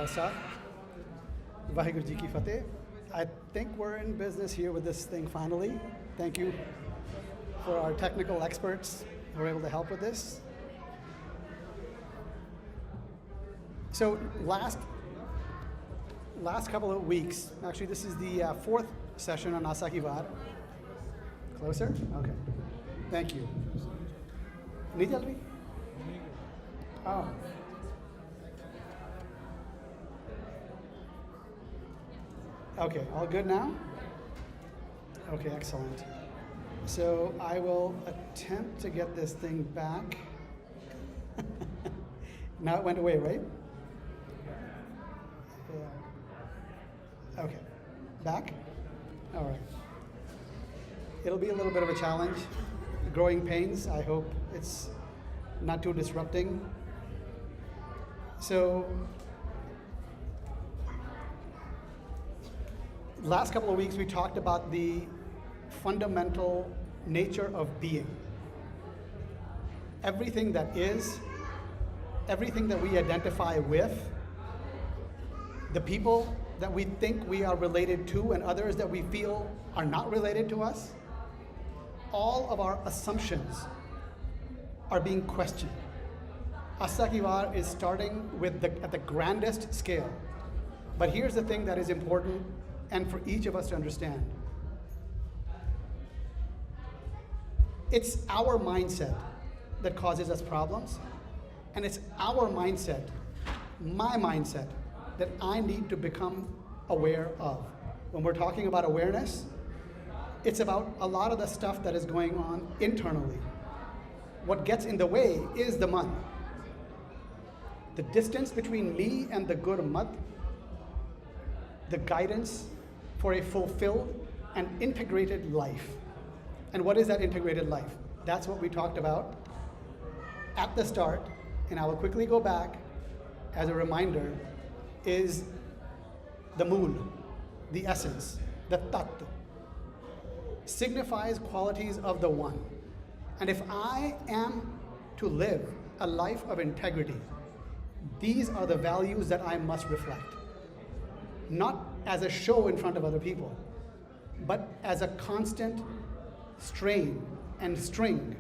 Khalsa, Vaheguru Ji Ki Fateh. I think we're in business here with this thing finally. Thank you for our technical experts who were able to help with this. So last couple of weeks, actually this is the fourth session on Asakivar. Closer? Okay. Thank you. Nijalvi? Oh. Okay, all good now? Okay, excellent. So I will attempt to get this thing back. Now it went away, right? Yeah. Okay, back? All right. It'll be a little bit of a challenge. Growing pains, I hope it's not too disrupting. So, last couple of weeks we talked about the fundamental nature of being. Everything that is, everything that we identify with, the people that we think we are related to and others that we feel are not related to us, all of our assumptions are being questioned. Asakivar is starting with at the grandest scale. But here's the thing that is important and for each of us to understand. It's our mindset that causes us problems, and it's our mindset, my mindset, that I need to become aware of. When we're talking about awareness, it's about a lot of the stuff that is going on internally. What gets in the way is the man. The distance between me and the Gurmat, the guidance for a fulfilled and integrated life. And what is that integrated life? That's what we talked about at the start, and I will quickly go back as a reminder, is the mool, the essence, the tat, signifies qualities of the one. And if I am to live a life of integrity, these are the values that I must reflect. Not as a show in front of other people, but as a constant strain and string.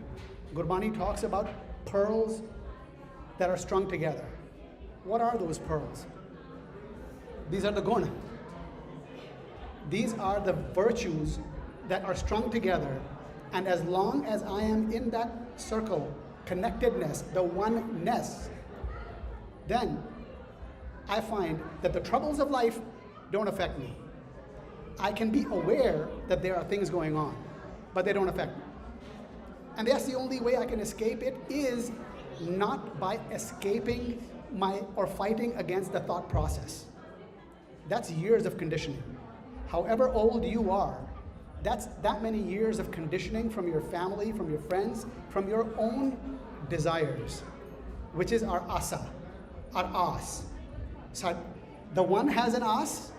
Gurbani talks about pearls that are strung together. What are those pearls? These are the guna. These are the virtues that are strung together, and as long as I am in that circle, connectedness, the oneness, then I find that the troubles of life don't affect me. I can be aware that there are things going on, but they don't affect me. And that's the only way I can escape it, is not by escaping or fighting against the thought process. That's years of conditioning. However old you are, that's that many years of conditioning from your family, from your friends, from your own desires, which is our asa, our as. So the one has an as.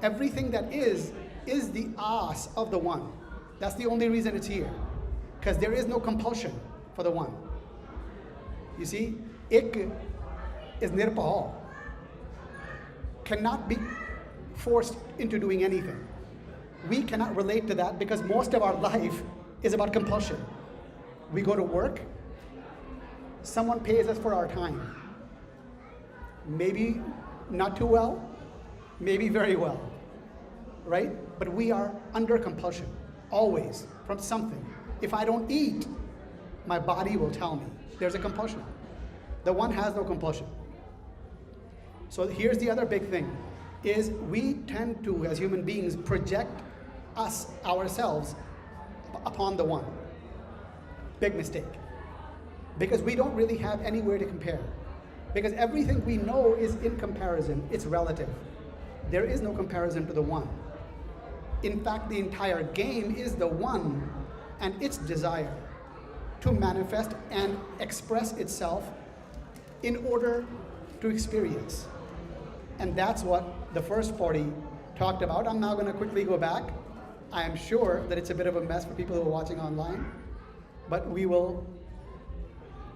Everything that is the as of the one. That's the only reason it's here, because there is no compulsion for the one. You see, ik is nirpahal, cannot be forced into doing anything. We cannot relate to that because most of our life is about compulsion. We go to work, someone pays us for our time. Maybe not too well, maybe very well, right? But we are under compulsion, always, from something. If I don't eat, my body will tell me there's a compulsion. The one has no compulsion. So here's the other big thing, is we tend to, as human beings, project ourselves upon the one. Big mistake. Because we don't really have anywhere to compare. Because everything we know is in comparison, it's relative. There is no comparison to the one. In fact, the entire game is the one and its desire to manifest and express itself in order to experience. And that's what the first Paurhi talked about. I'm now going to quickly go back. I am sure that it's a bit of a mess for people who are watching online, but we will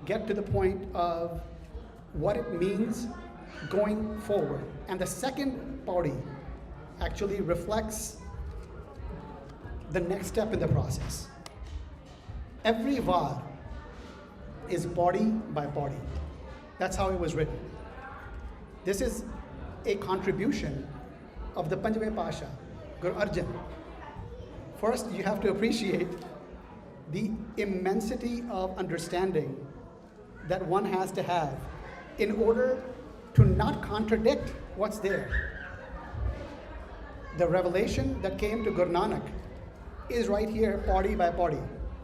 get to the point of what it means going forward. And the second Paurhi actually reflects the next step in the process. Every var is Paurhi by Paurhi. That's how it was written. This is a contribution of the Panjve Pasha, Guru Arjan. First, you have to appreciate the immensity of understanding that one has to have in order to not contradict what's there. The revelation that came to Guru Nanak is right here, Paurhi by Paurhi.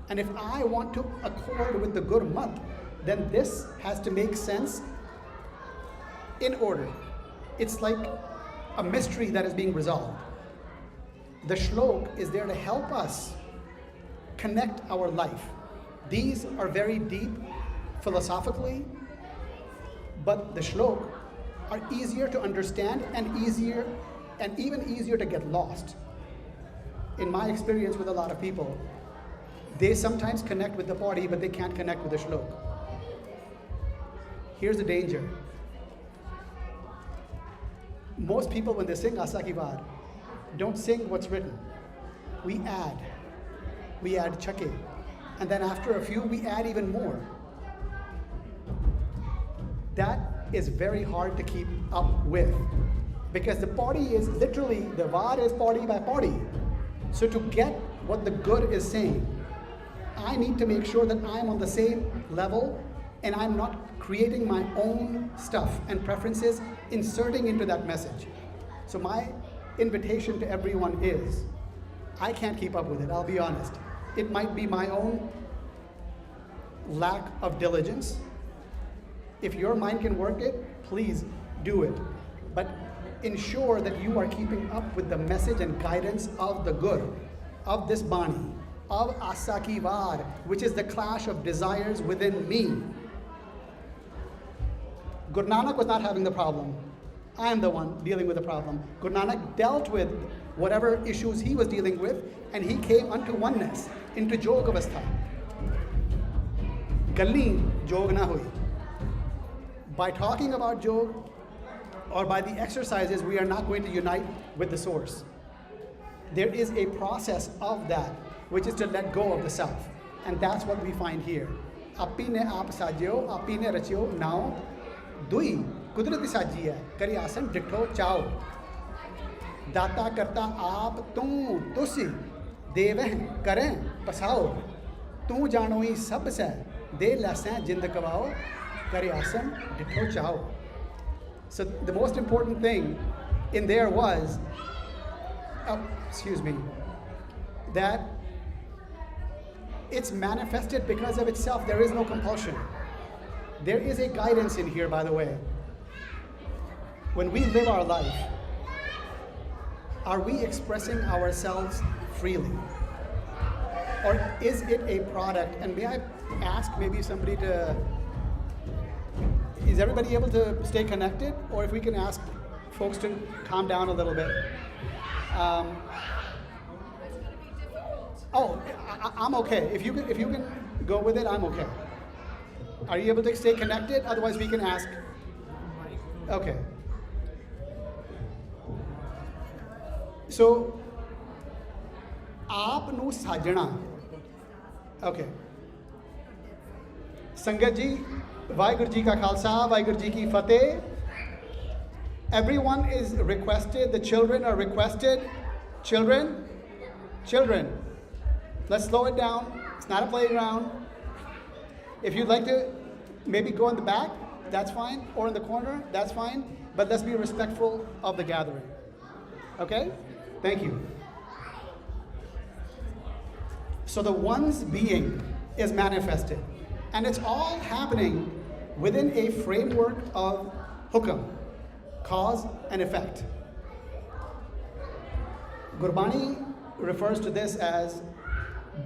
And if I want to accord with the Guru Mat, then this has to make sense in order. It's like a mystery that is being resolved. The shlok is there to help us connect our life. These are very deep philosophically, but the shlok are easier to understand and even easier to get lost. In my experience with a lot of people, they sometimes connect with the Paurhi, but they can't connect with the shlok. Here's the danger. Most people, when they sing Asa Ki Baat, don't sing what's written. We add chake, and then after a few, we add even more. That is very hard to keep up with, because the Paurhi is literally, the var is Paurhi by Paurhi. So to get what the Gur is saying, I need to make sure that I'm on the same level and I'm not creating my own stuff and preferences, inserting into that message. So my invitation to everyone is, I can't keep up with it, I'll be honest. It might be my own lack of diligence. If your mind can work it, please do it. But ensure that you are keeping up with the message and guidance of the Gur, of this Bani, of Asa Ki Baat, which is the clash of desires within me. Guru Nanak was not having the problem. I am the one dealing with the problem. Guru Nanak dealt with whatever issues he was dealing with, and he came unto oneness, into Jog Avastha. Galli Jog na hui. By talking about Jog, or by the exercises, we are not going to unite with the source. There is a process of that, which is to let go of the self. And that's what we find here. Api ne aap sajyo, api ne rachyo, now dui kudrati saji hai, kari asan ditho chao. Data karta aap tu tusi, deveh kare pasao. Tu janoi sab se, de lasan jind kawao, kari asan ditho chao. So the most important thing in there was, that it's manifested because of itself. There is no compulsion. There is a guidance in here, by the way. When we live our life, are we expressing ourselves freely? Or is it a product? And may I ask maybe somebody to, is everybody able to stay connected? Or if we can ask folks to calm down a little bit. I'm okay. If you can go with it, I'm okay. Are you able to stay connected? Otherwise, we can ask. Okay. So, aap nu sajna. Okay. Sangat ji, Vaheguru ji ka khalsa, Vaheguru ji ki fateh. Everyone is requested, the children are requested. Children, let's slow it down. It's not a playground. If you'd like to maybe go in the back, that's fine, or in the corner, that's fine, but let's be respectful of the gathering. Okay? Thank you. So the one's being is manifested, and it's all happening within a framework of hukam, cause and effect. Gurbani refers to this as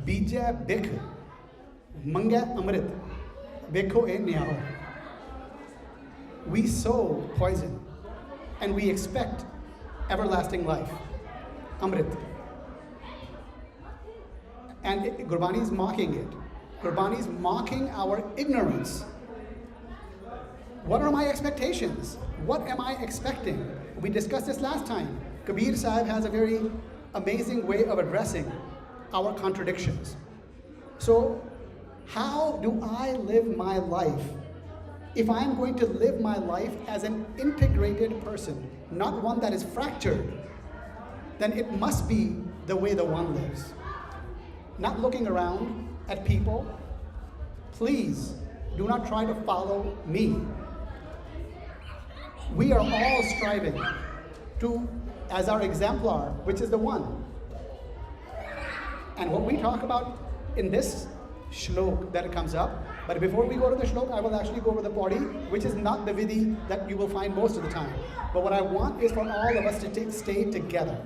bija bikh, manga amrit, bekho e nyaho. We sow poison and we expect everlasting life, amrit. And Gurbani is mocking it. Gurbani is mocking our ignorance. What are my expectations? What am I expecting? We discussed this last time. Kabir Sahib has a very amazing way of addressing our contradictions. So, how do I live my life? If I am going to live my life as an integrated person, not one that is fractured, then it must be the way the one lives. Not looking around at people. Please do not try to follow me. We are all striving to, as our exemplar, which is the one. And what we talk about in this shlok that comes up, but before we go to the shlok, I will actually go to the Paurhi, which is not the vidhi that you will find most of the time. But what I want is for all of us to stay together.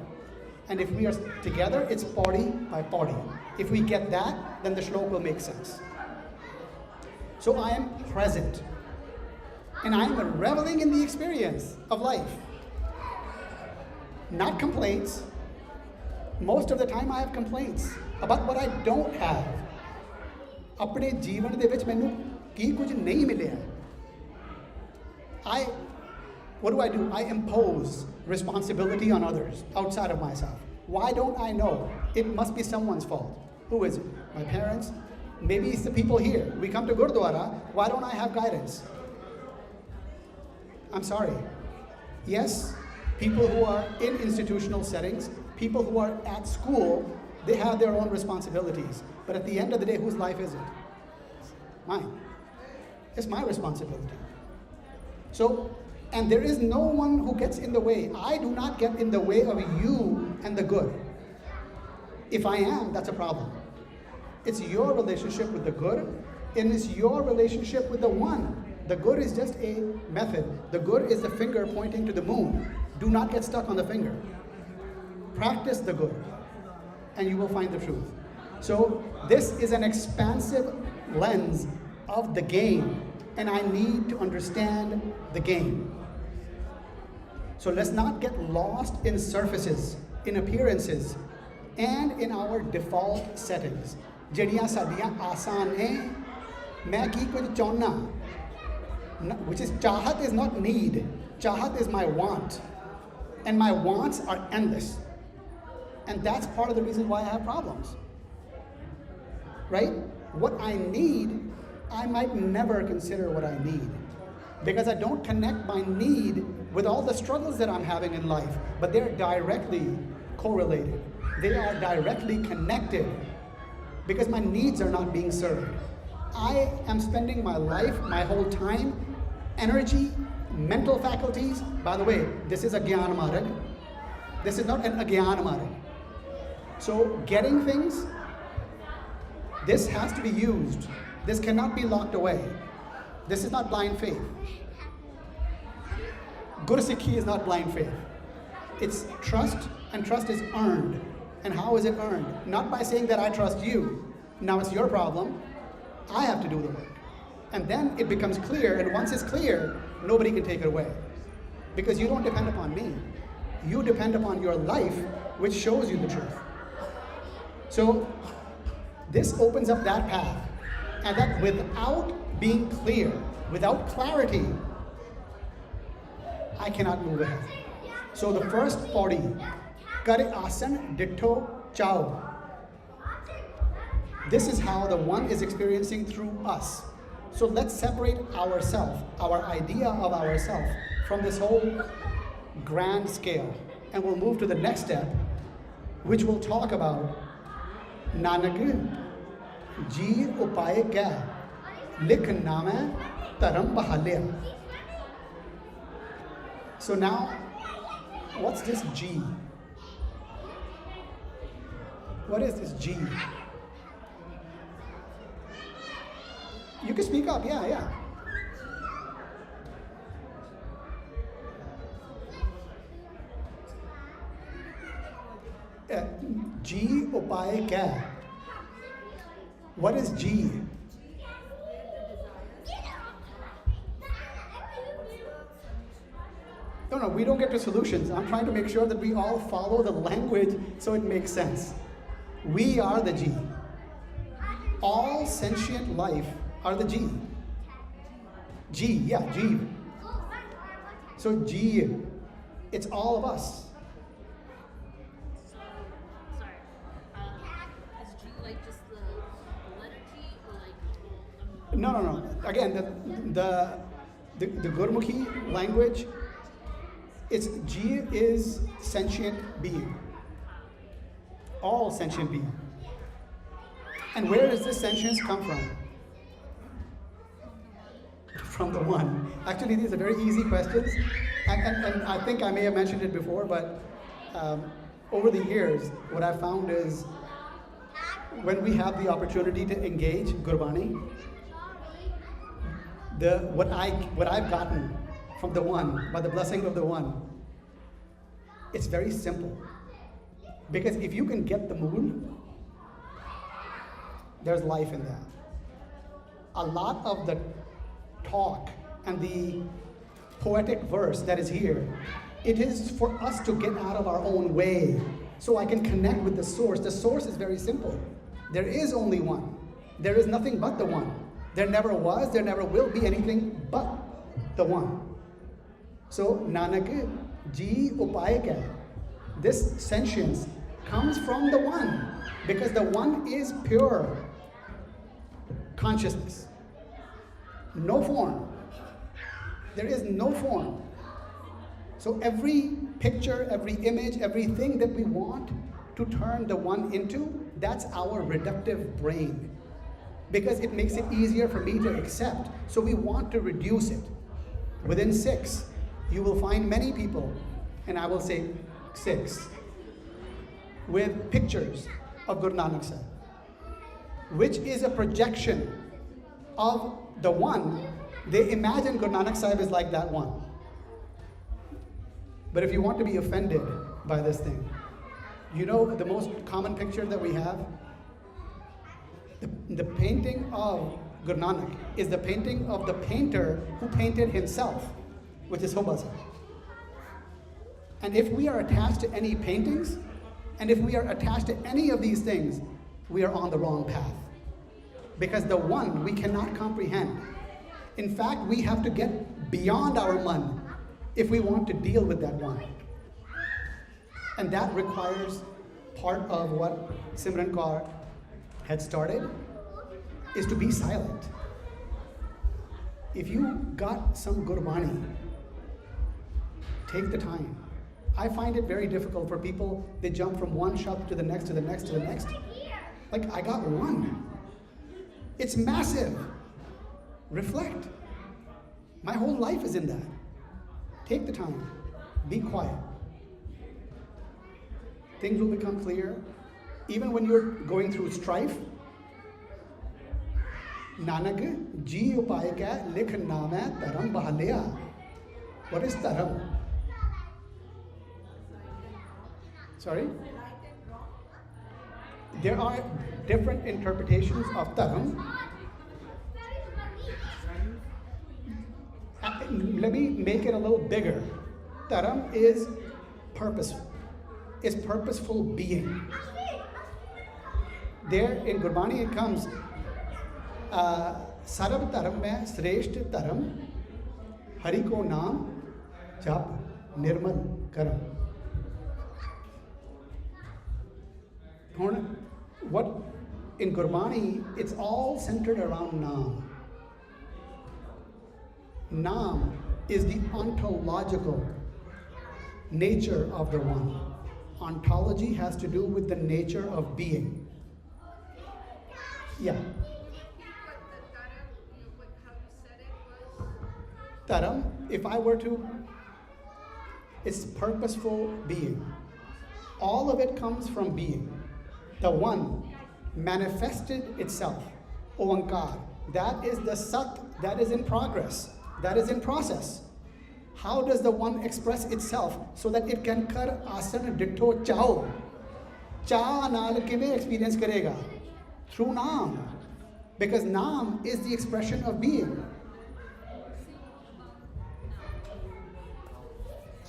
And if we are together, it's Paurhi by Paurhi. If we get that, then the shlok will make sense. So I am present. And I am reveling in the experience of life. Not complaints. Most of the time I have complaints about what I don't have. अपने जीवन दे विच मैनू की कुछ नहीं मिलिया. What do? I impose responsibility on others outside of myself. Why don't I know? It must be someone's fault. Who is it? My parents? Maybe it's the people here. We come to Gurdwara. Why don't I have guidance? I'm sorry. Yes, people who are in institutional settings, people who are at school, they have their own responsibilities. But at the end of the day, whose life is it? Mine. It's my responsibility. So, and there is no one who gets in the way. I do not get in the way of you and the good. If I am, that's a problem. It's your relationship with the good, and it's your relationship with the one. The good is just a method. The good is the finger pointing to the moon. Do not get stuck on the finger. Practice the good, and you will find the truth. So this is an expansive lens of the game, and I need to understand the game. So let's not get lost in surfaces, in appearances, and in our default settings. ਜਿਹੜੀਆਂ ਸਾਡੀਆਂ ਆਸਾਨ ਨੇ ਮੈਂ ਕੀ ਕੁਝ ਚਾਹੁੰਨਾ, which is ਚਾਹਤ is not need. ਚਾਹਤ is my want, and my wants are endless, and that's part of the reason why I have problems. Right? What I need, I might never consider what I need, because I don't connect my need with all the struggles that I'm having in life, but they're directly correlated. They are directly connected, because my needs are not being served. I am spending my life, my whole time, energy, mental faculties. By the way, this is a Gyan Marg. This is not an Agyan Marg. So getting things, this has to be used. This cannot be locked away. This is not blind faith. Gursikhi is not blind faith. It's trust, and trust is earned. And how is it earned? Not by saying that I trust you. Now it's your problem. I have to do the work. And then it becomes clear, and once it's clear, nobody can take it away. Because you don't depend upon me. You depend upon your life, which shows you the truth. So this opens up that path. And that without being clear, without clarity, I cannot move ahead. So the first Paurhi, Kare asan ditto chao. This is how the one is experiencing through us. So let's separate ourselves, our idea of ourselves, from this whole grand scale. And we'll move to the next step, which will talk about Nanak ji upaye kya likh naame dharam bahalya. So now, what's this G? What is this G? You can speak up, yeah. G upay kya? What is G? No, we don't get to solutions. I'm trying to make sure that we all follow the language so it makes sense. We are the G. All sentient life are the G. G, yeah, G. So G, it's all of us. Sorry. Is G like just the letter G or like No. Again, the Gurmukhi language, it's G is sentient being. All sentient being. And where does this sentience come from? From the one. Actually, these are very easy questions. And I think I may have mentioned it before, but over the years, what I found is when we have the opportunity to engage Gurbani, what I've gotten from the one, by the blessing of the one, it's very simple. Because if you can get the mood, there's life in that. A lot of the talk and the poetic verse that is here, it is for us to get out of our own way so I can connect with the source. The source is very simple. There is only one. There is nothing but the one. There never was, there never will be anything but the one. So, Nanak Ji Upay kya? This sentience comes from the one, because the one is pure consciousness. No form. There is no form. So every picture, every image, everything that we want to turn the one into, that's our reductive brain. Because it makes it easier for me to accept. So we want to reduce it. Within Sikhs, you will find many people, and I will say Sikhs, with pictures of Guru Nanak Sahib, which is a projection of the one. They imagine Guru Nanak Sahib is like that one. But if you want to be offended by this thing, you know the most common picture that we have? The painting of Guru Nanak is the painting of the painter who painted himself, which is Hubasa. And if we are attached to any paintings, and if we are attached to any of these things, we are on the wrong path. Because the one we cannot comprehend. In fact, we have to get beyond our man if we want to deal with that one. And that requires part of what Simran Kaur had started, is to be silent. If you got some Gurbani, take the time. I find it very difficult for people, they jump from one shop to the next, to the next, to the next. Like, I got one. It's massive. Reflect. My whole life is in that. Take the time. Be quiet. Things will become clear. Even when you're going through strife, Nanak Ji Upay kya likh naam hai taram bahalya. What is taram? Sorry? There are different interpretations of taram. Let me make it a little bigger. Taram is purposeful. Is purposeful being. There in Gurbani it comes, Sarab taram mein shreshth taram, Hari ko naam jap nirmal karam. What in Gurbani, it's all centered around naam. Naam is the ontological nature of the one. Ontology has to do with the nature of being. Yeah. Taram, if I were to, it's purposeful being. All of it comes from being. The one manifested itself. Oankar. That is the Sat that is in progress. That is in process. How does the one express itself so that it can kar asan ditto chao? Cha naal kive experience karega? Through naam. Because naam is the expression of being.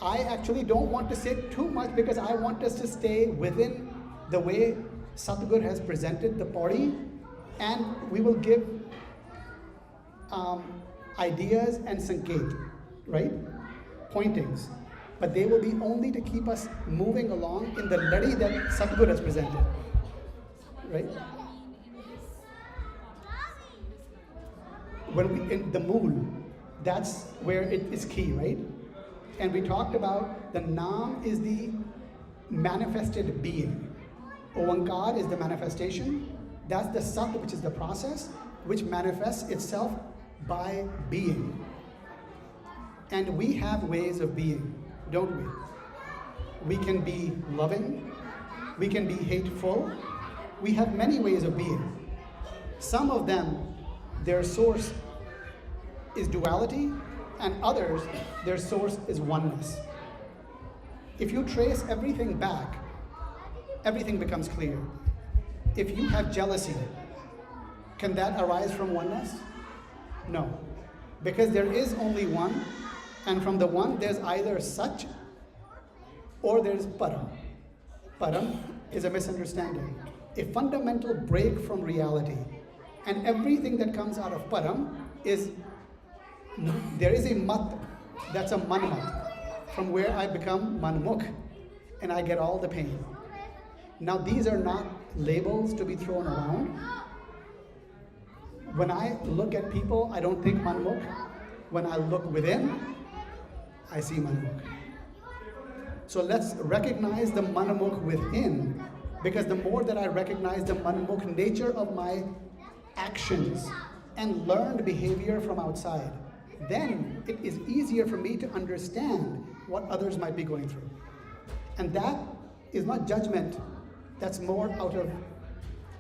I actually don't want to say too much because I want us to stay within the way Satguru has presented the Paurhi, and we will give ideas and sanket, right? pointings, but they will be only to keep us moving along in the ladi that Satguru has presented. Right? When we in the mool, that's where it is key, right? And we talked about the Naam is the manifested being. Oankar is the manifestation. That's the Sat, which is the process, which manifests itself by being. And we have ways of being, don't we? We can be loving, we can be hateful, we have many ways of being. Some of them, their source is duality, and others, their source is oneness. If you trace everything back, everything becomes clear. If you have jealousy, can that arise from oneness? No, because there is only one, and from the one there's either Sach or there's Param. Param is a misunderstanding, a fundamental break from reality. And everything that comes out of Param is, there is a Mat, that's a Manmat, from where I become Manmukh, and I get all the pain. Now these are not labels to be thrown around. When I look at people, I don't think Manmukh. When I look within, I see Manmukh. So let's recognize the Manmukh within, because the more that I recognize the Manmukh nature of my actions and learned behavior from outside, then it is easier for me to understand what others might be going through. And that is not judgment, that's more out of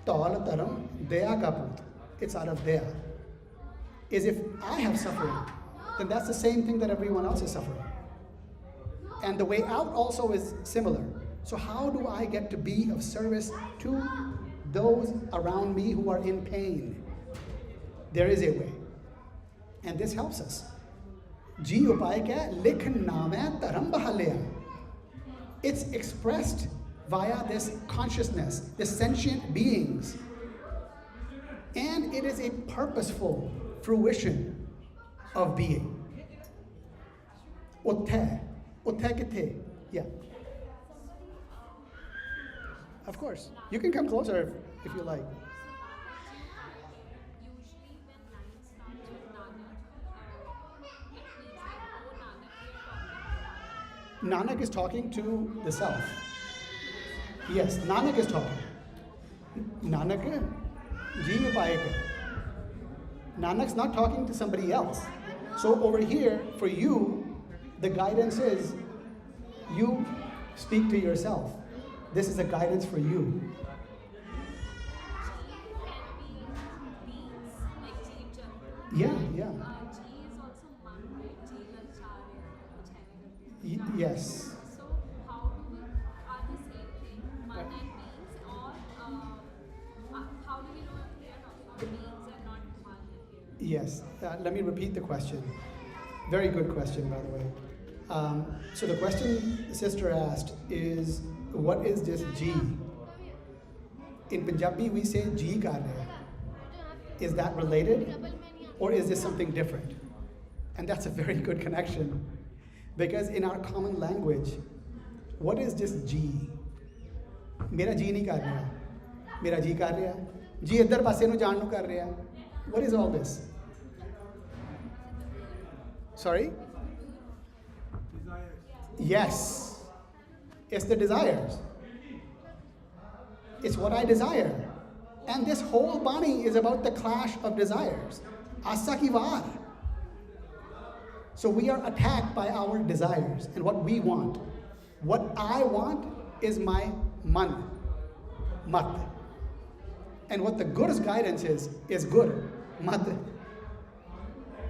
Ta'ala Taram, Daya Kaput. It's out of Daya. Is if I have suffering, then that's the same thing that everyone else is suffering. And the way out also is similar. So how do I get to be of service to those around me who are in pain? There is a way. And this helps us. Ji upay kya? Likh naam taram bahalya. It's expressed via this consciousness, the sentient beings. And it is a purposeful fruition of being. Utthe kithe. Yeah. Of course. You can come closer if you like. Usually when line starts with Nanak, it means like, oh Nanak, we are talking. Nanak is talking to the self. Yes, Nanak is talking. Nanak, ji upay kar. Nanak's not talking to somebody else. So over here, for you, the guidance is, you speak to yourself. This is a guidance for you. Yeah. G is also man, right? G like Charya, Yes. So how do we, are the same thing, man and beings, or how do we know if we are talking about beings and not man here? Yes. Let me repeat the question. Very good question, by the way. So the question the sister asked is, what is this G? In Punjabi, we say G kar rahe. Is that related? Or is this something different? And that's a very good connection. Because in our common language, what is this G? Mera G nahi kar raha. Mera G kar raha. G idhar paase nu jaan nu kar raha. What is all this? Sorry? Yes. It's the desires. It's what I desire. And this whole Bani is about the clash of desires. Asa ki var. So we are attacked by our desires and what we want. What I want is my man, mat. And what the Guru's guidance is good, mat.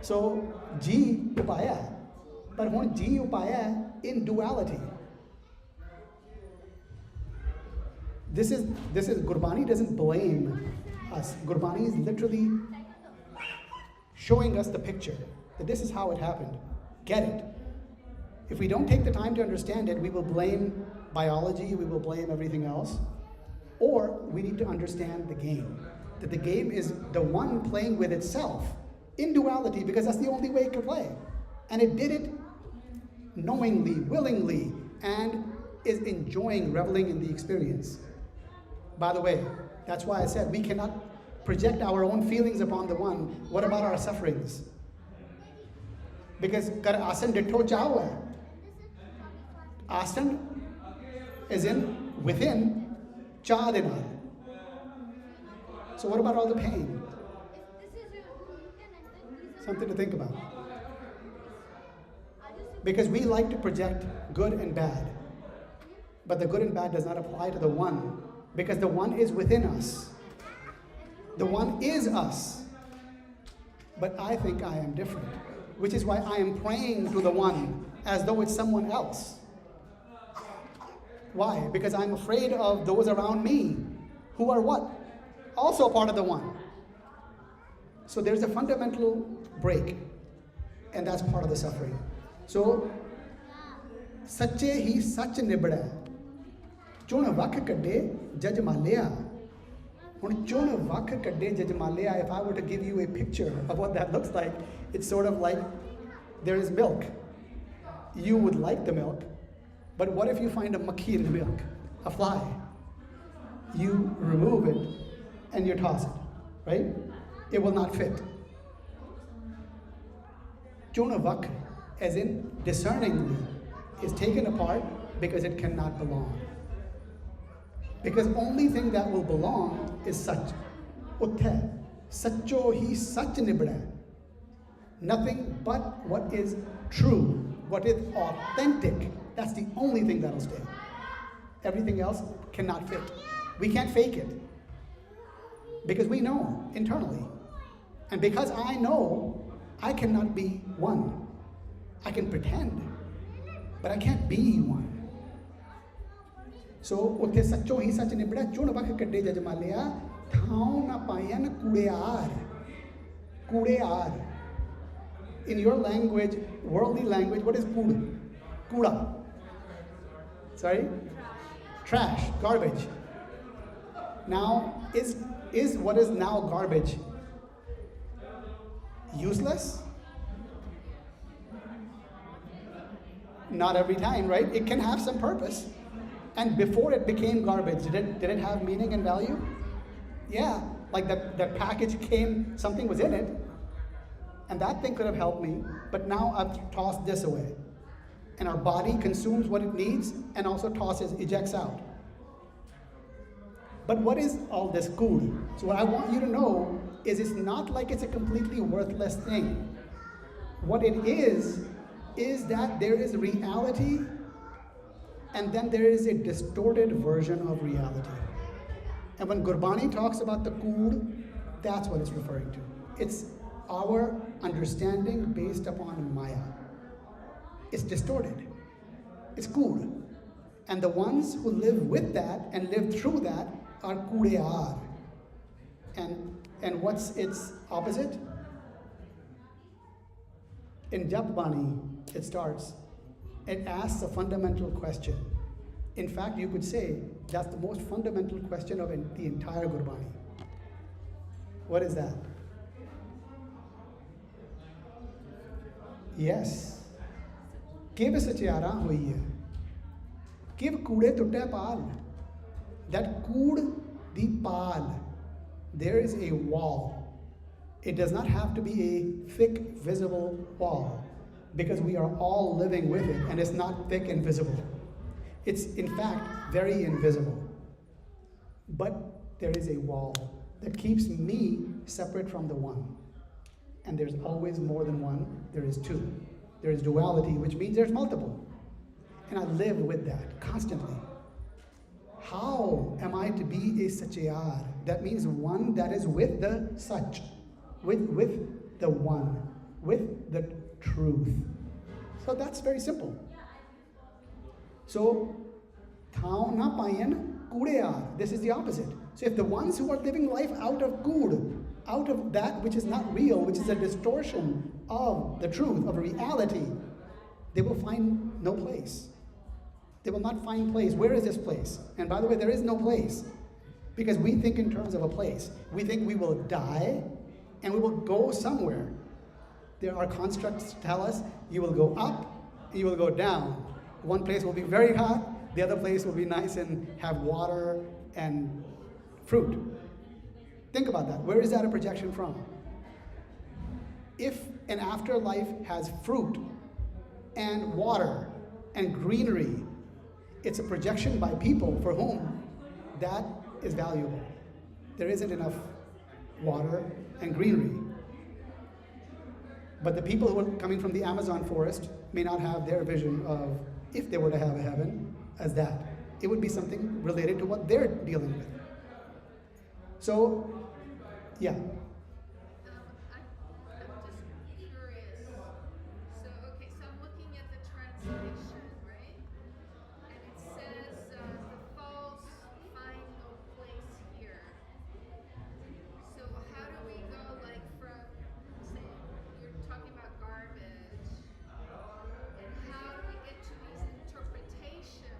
So Ji upaya. But when Ji upaya in duality. This is Gurbani doesn't blame us. Gurbani is literally showing us the picture that this is how it happened. Get it. If we don't take the time to understand it, we will blame biology, we will blame everything else. Or we need to understand the game. That the game is the one playing with itself in duality, because that's the only way it can play. And it did it knowingly, willingly, and is enjoying, reveling in the experience. By the way, that's why I said we cannot project our own feelings upon the one. What about our sufferings? Because kar asan ditho chao hai. Asan is in within cha de naal. So what about all the pain? Something to think about. Because we like to project good and bad. But the good and bad does not apply to the one. Because the one is within us. The one is us. But I think I am different. Which is why I am praying to the one as though it's someone else. Why? Because I'm afraid of those around me who are what? Also part of the one. So there's a fundamental break. And that's part of the suffering. So, sache hi sach nibda. Chun vakh kadde jaj malaya. Hun chun vakh kadde jaj malaya. If I were to give you a picture of what that looks like, it's sort of like there is milk. You would like the milk, but what if you find a makhi in the milk, a fly? You remove it and you toss it, right? It will not fit. Chun vakh, as in discerningly, is taken apart because it cannot belong. Because only thing that will belong is sach. Utthe, sacho hi sach nibda. Nothing but what is true, what is authentic. That's the only thing that'll stay. Everything else cannot fit. We can't fake it. Because we know internally. And because I know, I cannot be one. I can pretend, but I can't be one. So, utte sacho hi sach nibda chun vakh kadde jaj malaya thau na payan kudear. Kudear. In your language, worldly language, what is kud? Kuda. Sorry? Trash, garbage. Now, is what is now garbage useless? Not every time, right? It can have some purpose. And before it became garbage, did it have meaning and value? Yeah, like that package came, something was in it, and that thing could have helped me, but now I've tossed this away. And our body consumes what it needs and also tosses, ejects out. But what is all this kud? So what I want you to know is it's not like it's a completely worthless thing. What it is that there is reality and then there is a distorted version of reality. And when Gurbani talks about the kud, that's what it's referring to. It's our understanding based upon Maya. It's distorted. It's kud. And the ones who live with that and live through that are kudear. And what's its opposite? In Jap Bani, it starts. It asks a fundamental question. In fact, you could say that's the most fundamental question of the entire Gurbani. What is that? Yes. Kiv sachiara hui hai. Kiv kude tutte paal. That kud the paal. There is a wall. It does not have to be a thick, visible wall because we are all living with it and it's not thick and visible. It's in fact very invisible. But there is a wall that keeps me separate from the one. And there's always more than one, there is two. There is duality, which means there's multiple. And I live with that constantly. How am I to be a sachayar? That means one that is with the sach, with the one, with the truth. So that's very simple. So, thau na payan kudear. This is the opposite. So if the ones who are living life out of kud, out of that which is not real, which is a distortion of the truth, of reality, they will find no place. They will not find place. Where is this place? And by the way, there is no place. Because we think in terms of a place. We think we will die and we will go somewhere. There are constructs to tell us you will go up you will go down. One place will be very hot, the other place will be nice and have water and fruit. Think about that. Where is that a projection from? If an afterlife has fruit and water and greenery, it's a projection by people for whom that is valuable. There isn't enough water and greenery. But the people who are coming from the Amazon forest may not have their vision of, if they were to have a heaven, as that. It would be something related to what they're dealing with. So, yeah. I'm just curious. So, okay, so I'm looking at the translation, right? And it says, the false find no place here. So how do we go, like, from, say, you're talking about garbage, and how do we get to these interpretations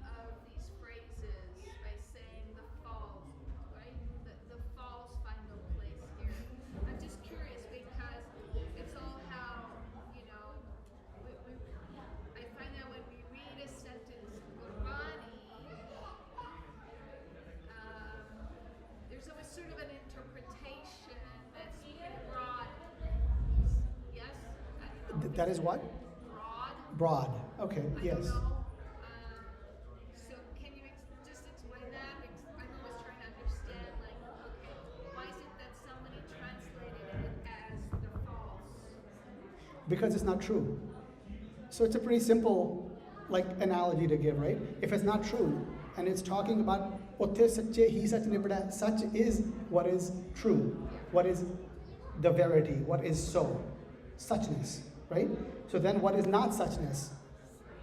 of these phrases by saying the false, right? The false find no place here. I'm just curious because it's all how, I find that when we read a sentence in Gurbani, there's always sort of an interpretation that's broad. Yes? That is what? Broad. Broad. Okay, I yes. don't know. So can you just explain that? Because I'm always trying to understand, like, okay, why is it that somebody translated it as the false? Because it's not true. So it's a pretty simple analogy to give, right? If it's not true, and it's talking about "Utte sache hi sach nibda," such is what is true, what is the verity, what is so, suchness, right? So then what is not suchness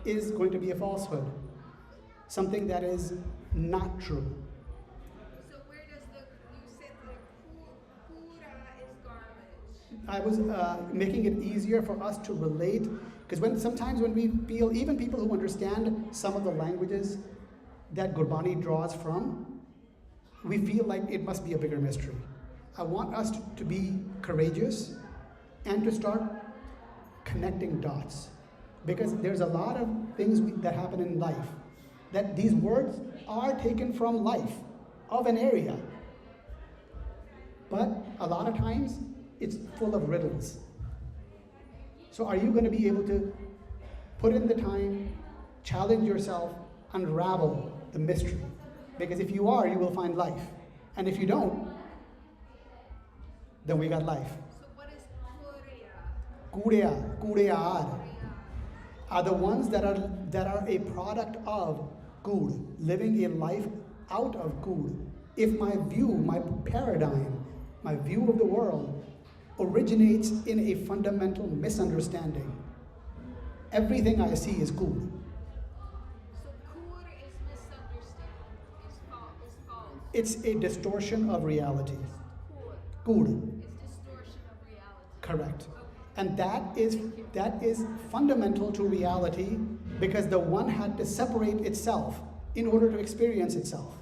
is going to be a falsehood, something that is not true. So where does you said the pura is garbage. I was making it easier for us to relate, because sometimes when we feel, even people who understand some of the languages that Gurbani draws from, we feel like it must be a bigger mystery. I want us to be courageous and to start connecting dots, because there's a lot of things that happen in life that these words are taken from life of an area, but a lot of times it's full of riddles. So are you going to be able to put in the time, challenge yourself, unravel the mystery? Because if you are, you will find life. And if you don't, then we got life. So what is Kudeyar are the ones that are a product of Kud, living a life out of Kud. If my view, my paradigm, my view of the world originates in a fundamental misunderstanding, everything I see is Kud. So kur is misunderstanding, is false. It's a distortion of reality. Kur Kud, is distortion of reality. correct. Okay. And that is fundamental to reality, because the one had to separate itself in order to experience itself.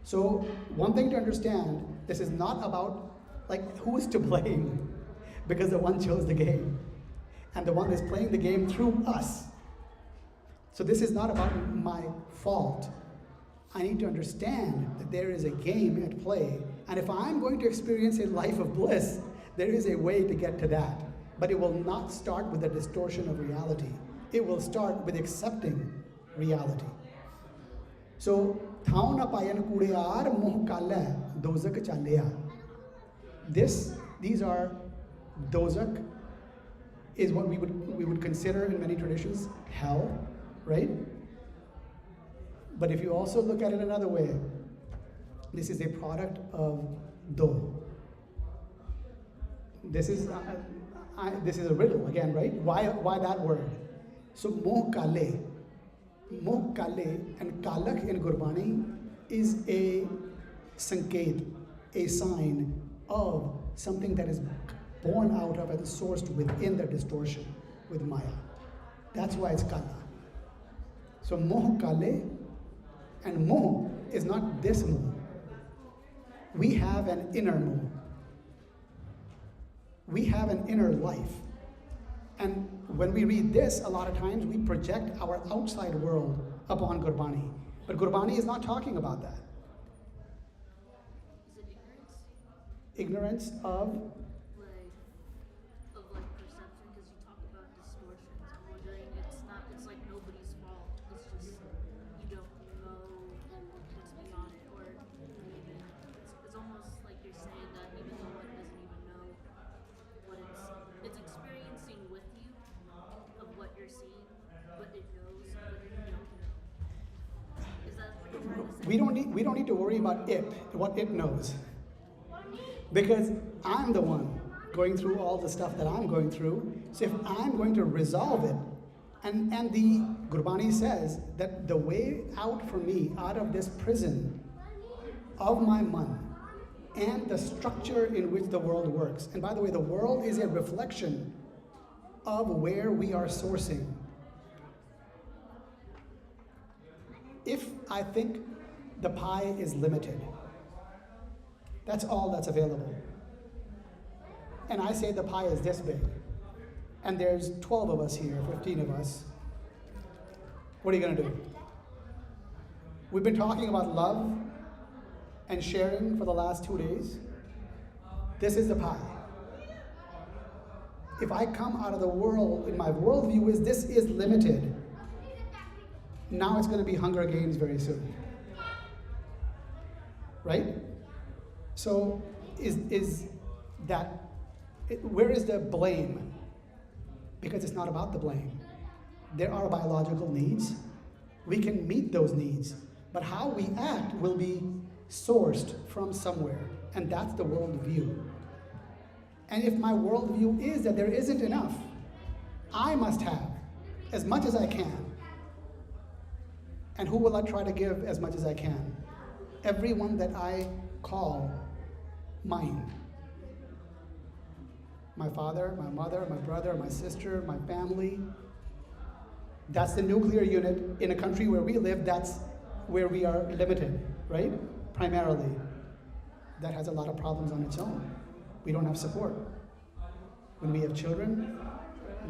So one thing to understand, this is not about who is to blame, because the one chose the game and the one is playing the game through us. So this is not about my fault. I need to understand that there is a game at play, and if I'm going to experience a life of bliss, there is a way to get to that. But it will not start with a distortion of reality. It will start with accepting reality. So, thauna payan kudeyar moh kala dozak chalya. These are dozak is what we would consider in many traditions hell, right? But if you also look at it another way, this is a product of do. This is a riddle again, right? Why that word? So moh kale, and kalak in Gurbani is a sanket, a sign of something that is born out of and sourced within the distortion with Maya. That's why it's kala. So moh kale, and moh is not this moh. We have an inner moh. We have an inner life. And when we read this, a lot of times we project our outside world upon Gurbani. But Gurbani is not talking about that. Is it ignorance? Ignorance of Like perception, because you talk about distortions. I'm wondering, it's like nobody's fault. It's just you don't know what's beyond it, or maybe it's almost like you're saying that even though one doesn't even know what it's experiencing with you of what you're seeing, but it knows what you don't know. Is that what you're trying to say? we don't need to worry about it, what it knows. Because I'm the one going through all the stuff that I'm going through. So if I'm going to resolve it, and the Gurbani says that the way out for me out of this prison of my man and the structure in which the world works. And by the way, the world is a reflection of where we are sourcing. If I think the pie is limited, that's all that's available. And I say the pie is this big, and there's 12 of us here, 15 of us. What are you going to do? We've been talking about love and sharing for the last 2 days. This is the pie. If I come out of the world, in my worldview is this is limited. Now it's going to be Hunger Games very soon. Right? So is that, where is the blame? Because it's not about the blame. There are biological needs. We can meet those needs. But how we act will be sourced from somewhere. And that's the worldview. And if my worldview is that there isn't enough, I must have as much as I can. And who will I try to give as much as I can? Everyone that I call mine. My father, my mother, my brother, my sister, my family. That's the nuclear unit in a country where we live. That's where we are limited, right? Primarily. That has a lot of problems on its own. We don't have support. When we have children,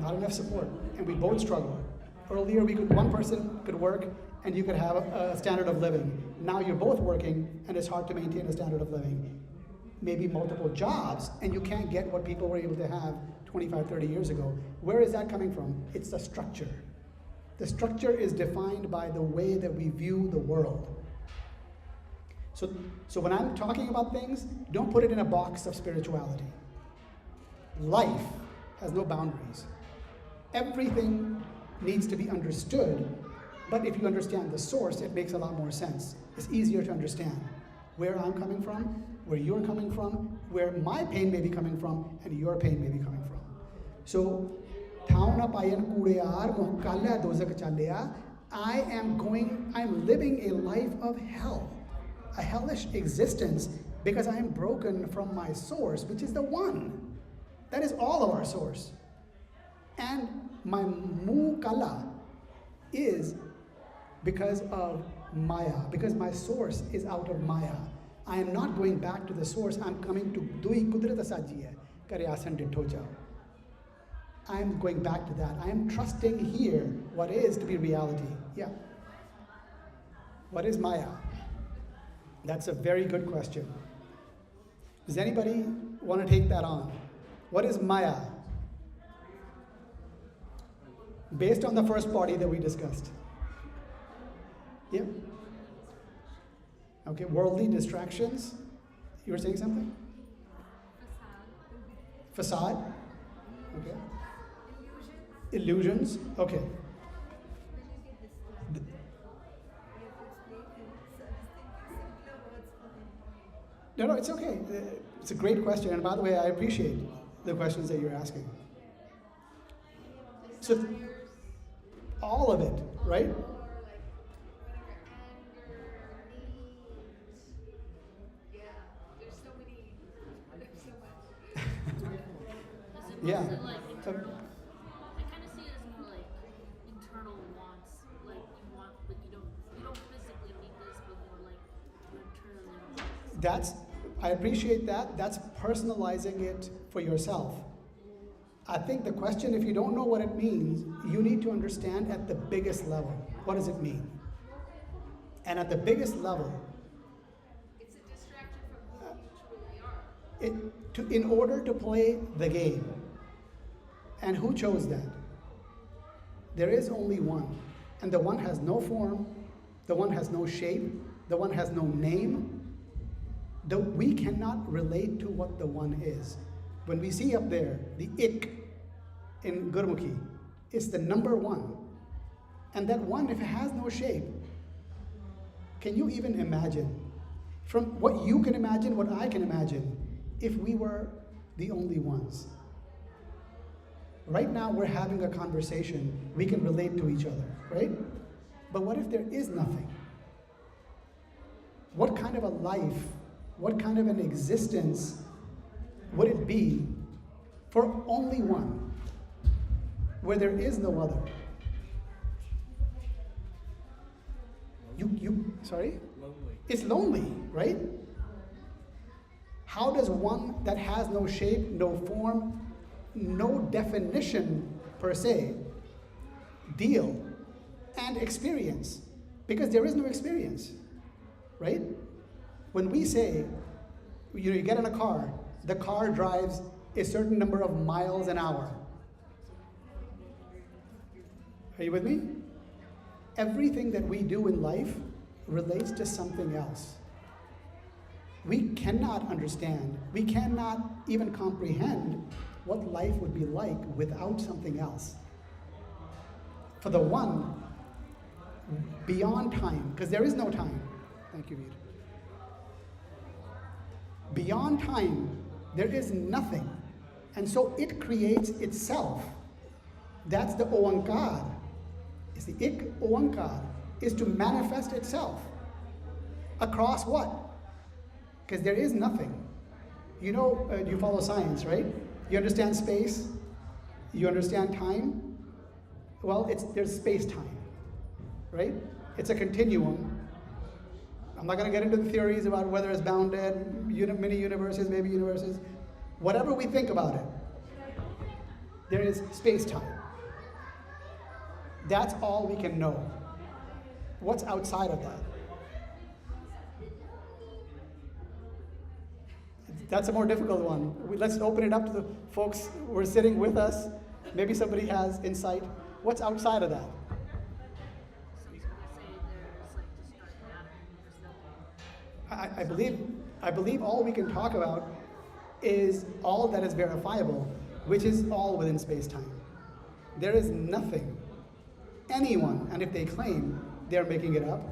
not enough support. And we both struggle. Earlier, one person could work and you could have a standard of living. Now you're both working and it's hard to maintain a standard of living. Maybe multiple jobs, and you can't get what people were able to have 25, 30 years ago. Where is that coming from? It's the structure. The structure is defined by the way that we view the world. So when I'm talking about things, don't put it in a box of spirituality. Life has no boundaries. Everything needs to be understood, but if you understand the source, it makes a lot more sense. It's easier to understand where I'm coming from, where you're coming from, where my pain may be coming from, and your pain may be coming from. So, I'm living a life of hell, a hellish existence, because I am broken from my source, which is the one. That is all of our source. And my mukala is because of Maya, because my source is out of Maya. I am not going back to the source, I'm coming to Dui Kudrat Sajiya, Karyasan Ditho Jao. I am going back to that. I am trusting here what is to be reality. Yeah. What is Maya? That's a very good question. Does anybody want to take that on? What is Maya? Based on the first body that we discussed. Yeah? Okay, worldly distractions. You were saying something? Facade. Okay. Illusions. Okay. No, it's okay. It's a great question. And by the way, I appreciate the questions that you're asking. So, all of it, right? Yeah. Like internal, I kind of see it as more like internal wants. Like you want, but you don't physically need this, but more like you internally want. I appreciate that. That's personalizing it for yourself. I think the question, if you don't know what it means, you need to understand at the biggest level. What does it mean? And at the biggest level, It's a distraction from who you truly are. in order to play the game, and who chose that? There is only one. And the one has no form, the one has no shape, the one has no name. We cannot relate to what the one is. When we see up there, the ik in Gurmukhi, it's the number one. And that one, if it has no shape, can you even imagine? From what you can imagine, what I can imagine, if we were the only ones. Right now, we're having a conversation. We can relate to each other, right? But what if there is nothing? What kind of a life, what kind of an existence would it be for only one, where there is no other? Sorry? Lonely. It's lonely, right? How does one that has no shape, no form, no definition per se, deal and experience? Because there is no experience, right? When we say, you get in a car, the car drives a certain number of miles an hour. Are you with me? Everything that we do in life relates to something else. We cannot understand, we cannot even comprehend what life would be like without something else. For the one, beyond time, because there is no time. Thank you, Veer. Beyond time, there is nothing. And so it creates itself. That's the Oankar. It's the Ik Oankar, is to manifest itself. Across what? Because there is nothing. You know, you follow science, right? You understand space? You understand time? Well, there's space-time, right? It's a continuum. I'm not going to get into the theories about whether it's bounded, many universes, maybe universes. Whatever we think about it, there is space-time. That's all we can know. What's outside of that? That's a more difficult one. Let's open it up to the folks who are sitting with us. Maybe somebody has insight. What's outside of that? Some people say there's like just dark matter. I believe all we can talk about is all that is verifiable, which is all within space-time. There is nothing, anyone, and if they claim they're making it up,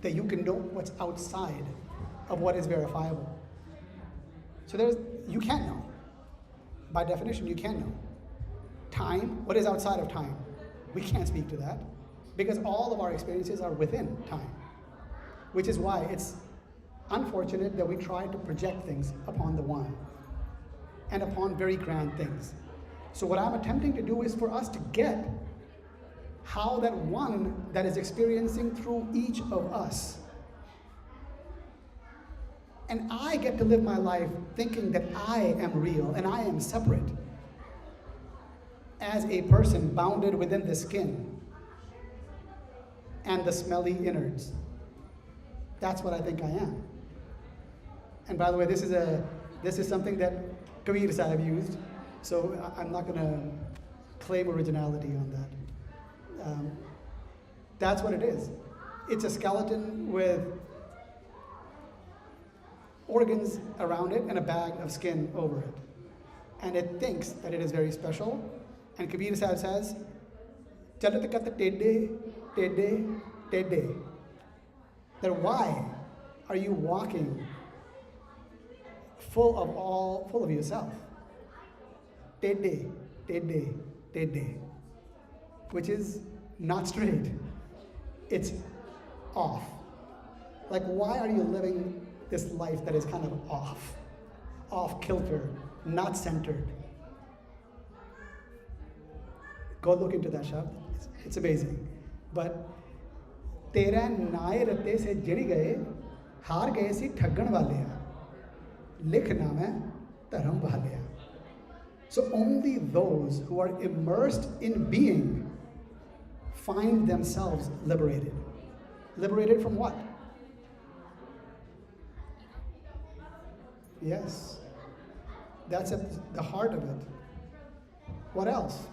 that you can know what's outside of what is verifiable. So you can't know. By definition, you can't know. Time, what is outside of time? We can't speak to that, because all of our experiences are within time, which is why it's unfortunate that we try to project things upon the one and upon very grand things. So what I'm attempting to do is for us to get how that one that is experiencing through each of us. And I get to live my life thinking that I am real and I am separate as a person bounded within the skin and the smelly innards. That's what I think I am. And by the way, this is something that Kabir Sahib used, so I'm not going to claim originality on that. That's what it is. It's a skeleton with organs around it and a bag of skin over it. And it thinks that it is very special. And Kabir Sahib says, Chalat kat tedde, tedde, tedde. That why are you walking full of yourself? Tedde, tedde, tedde. Which is not straight. It's off. Like, why are you living this life that is kind of off kilter, not centered? Go look into that shop. It's amazing. But तेरा नाय रत्ते से जड़ गए, हार गए सी ठगण वाले, लिख नाम है धर्म वाले. So only those who are immersed in being find themselves liberated. Liberated from what? Yes. That's at the heart of it. What else?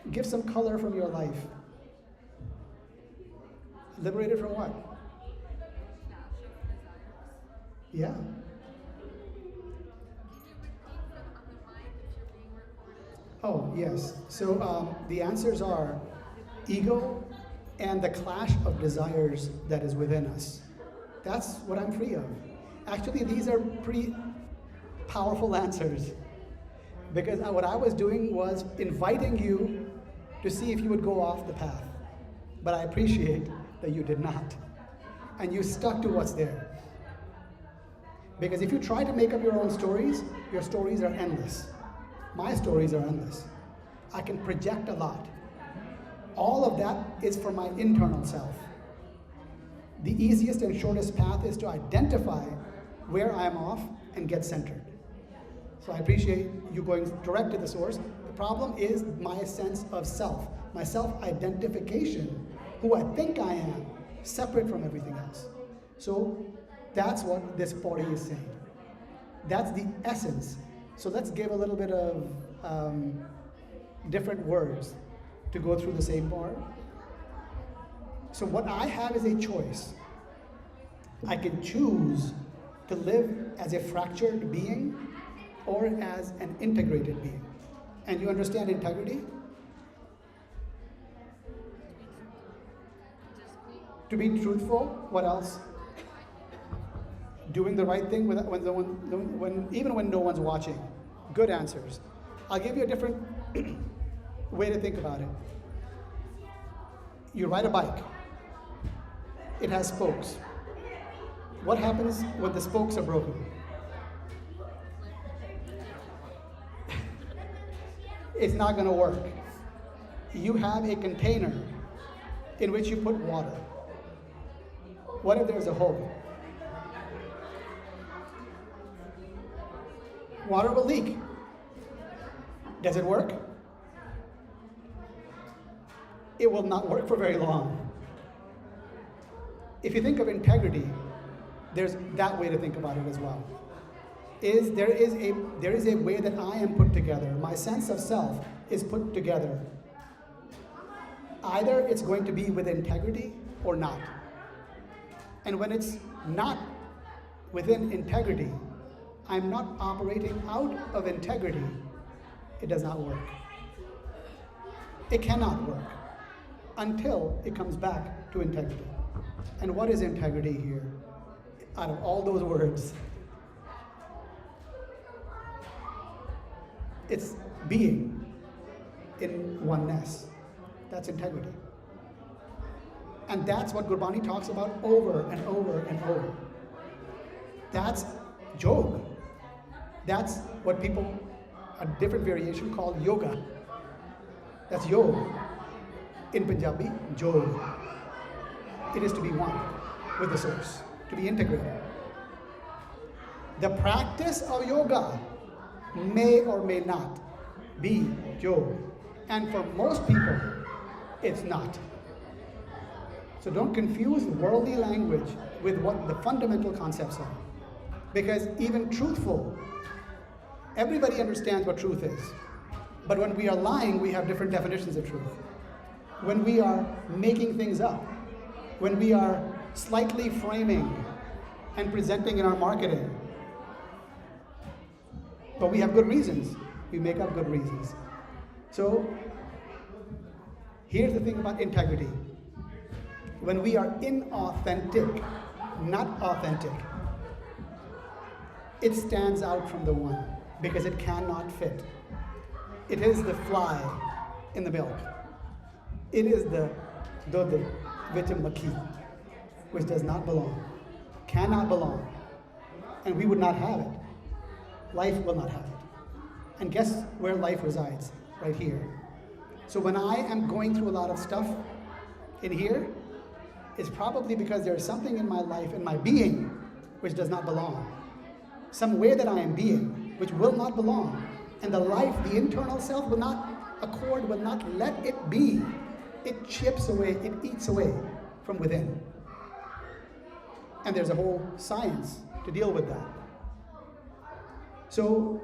Give some color from your life. Liberated from what? Yeah. Oh, yes. So the answers are ego and the clash of desires that is within us. That's what I'm free of. Actually, these are pretty powerful answers, because what I was doing was inviting you to see if you would go off the path. But I appreciate that you did not. And you stuck to what's there. Because if you try to make up your own stories, your stories are endless. My stories are endless. I can project a lot. All of that is for my internal self. The easiest and shortest path is to identify where I'm off and get centered. So I appreciate you going direct to the source. The problem is my sense of self, my self-identification, who I think I am, separate from everything else. So that's what this Paurhi is saying. That's the essence. So let's give a little bit of different words to go through the same part. So what I have is a choice. I can choose to live as a fractured being or as an integrated being. And you understand integrity? To be truthful. What else? Doing the right thing even when no one's watching. Good answers. I'll give you a different way to think about it. You ride a bike. It has spokes. What happens when the spokes are broken? It's not going to work. You have a container in which you put water. What if there's a hole? Water will leak. Does it work? It will not work for very long. If you think of integrity, there's that way to think about it as well. There is a way that I am put together. My sense of self is put together. Either it's going to be with integrity or not. And when it's not within integrity, I'm not operating out of integrity, it does not work. It cannot work until it comes back to integrity. And what is integrity here? Out of all those words, it's being in oneness. That's integrity. And that's what Gurbani talks about over and over and over. That's jog. That's what people, a different variation called yoga. That's yoga. In Punjabi, jog. It is to be one with the source, to be integrated. The practice of yoga may or may not be yoga. And for most people, it's not. So don't confuse worldly language with what the fundamental concepts are. Because even truthful, everybody understands what truth is. But when we are lying, we have different definitions of truth. When we are making things up, when we are slightly framing and presenting in our marketing, but we have good reasons. We make up good reasons. So here's the thing about integrity. When we are inauthentic, not authentic, it stands out from the one because it cannot fit. It is the fly in the milk. It is the dodh vich makhi, which does not belong, cannot belong, and we would not have it. Life will not have it. And guess where life resides? Right here. So when I am going through a lot of stuff in here, it's probably because there is something in my life, in my being, which does not belong. Some way that I am being, which will not belong. And the life, the internal self will not accord, will not let it be. It chips away, it eats away from within. And there's a whole science to deal with that. So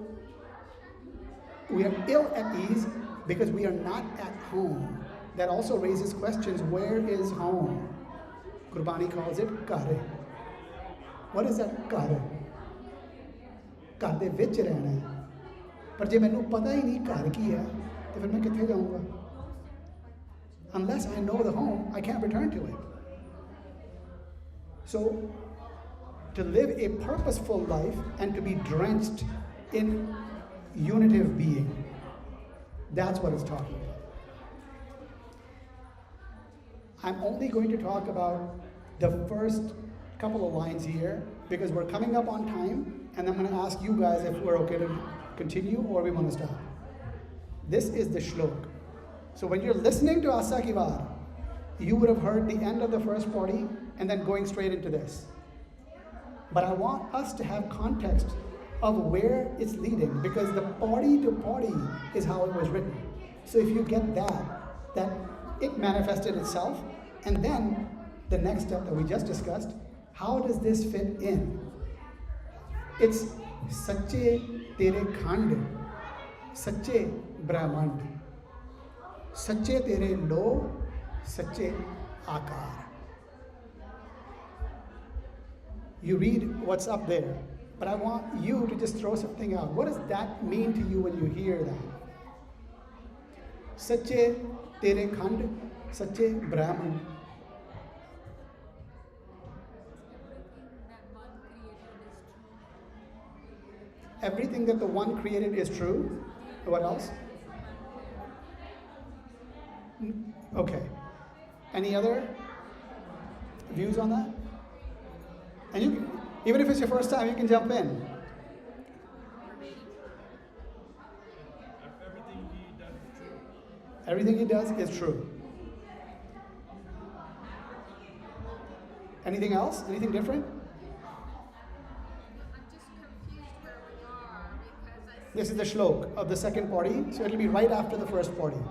we are ill at ease because we are not at home. That also raises questions. Where is home? Gurbani calls it ghar. What is that ghar? Ghar de vich rehna hai. Par je mainu pata hi nahi ghar ki hai, to fir main kithe jaunga? Unless I know the home, I can't return to it. So, to live a purposeful life and to be drenched in unitive being, that's what it's talking about. I'm only going to talk about the first couple of lines here because we're coming up on time, and I'm going to ask you guys if we're okay to continue or we want to stop. This is the shlok. So when you're listening to Asa Ki Vaar, you would have heard the end of the first party and then going straight into this. But I want us to have context of where it's leading, because the party to party is how it was written. So if you get that it manifested itself, and then the next step that we just discussed, how does this fit in? It's Sache Tere Khand, Sache Brahmand, Sache Tere Lo, Sache Akar. You read what's up there, but I want you to just throw something out. What does that mean to you when you hear that? Sache Tere Khand, Sache Brahman. Everything that the one created is true. What else? Okay. Any other views on that? And you can, even if it's your first time, you can jump in. Everything he does is true. Anything else? Anything different? I'm just confused where we are because I see This is the shlok of the second party, so it'll be right after the first party. Siva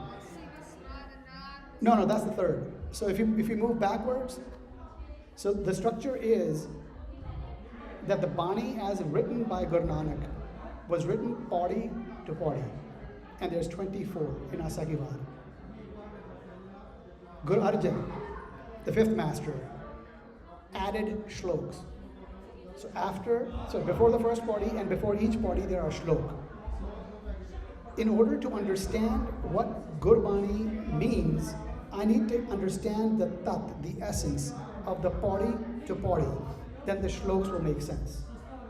Snadana. No, that's the third. So if you move backwards, so the structure is that the Bani as written by Guru Nanak was written party to party. And there's 24 in Asa Ki Vaar. Guru Arjan, the fifth master, added shloks. So before the first party and before each party there are shlok. In order to understand what Gurbani means, I need to understand the tat, the essence of the party to party. Then the shloks will make sense.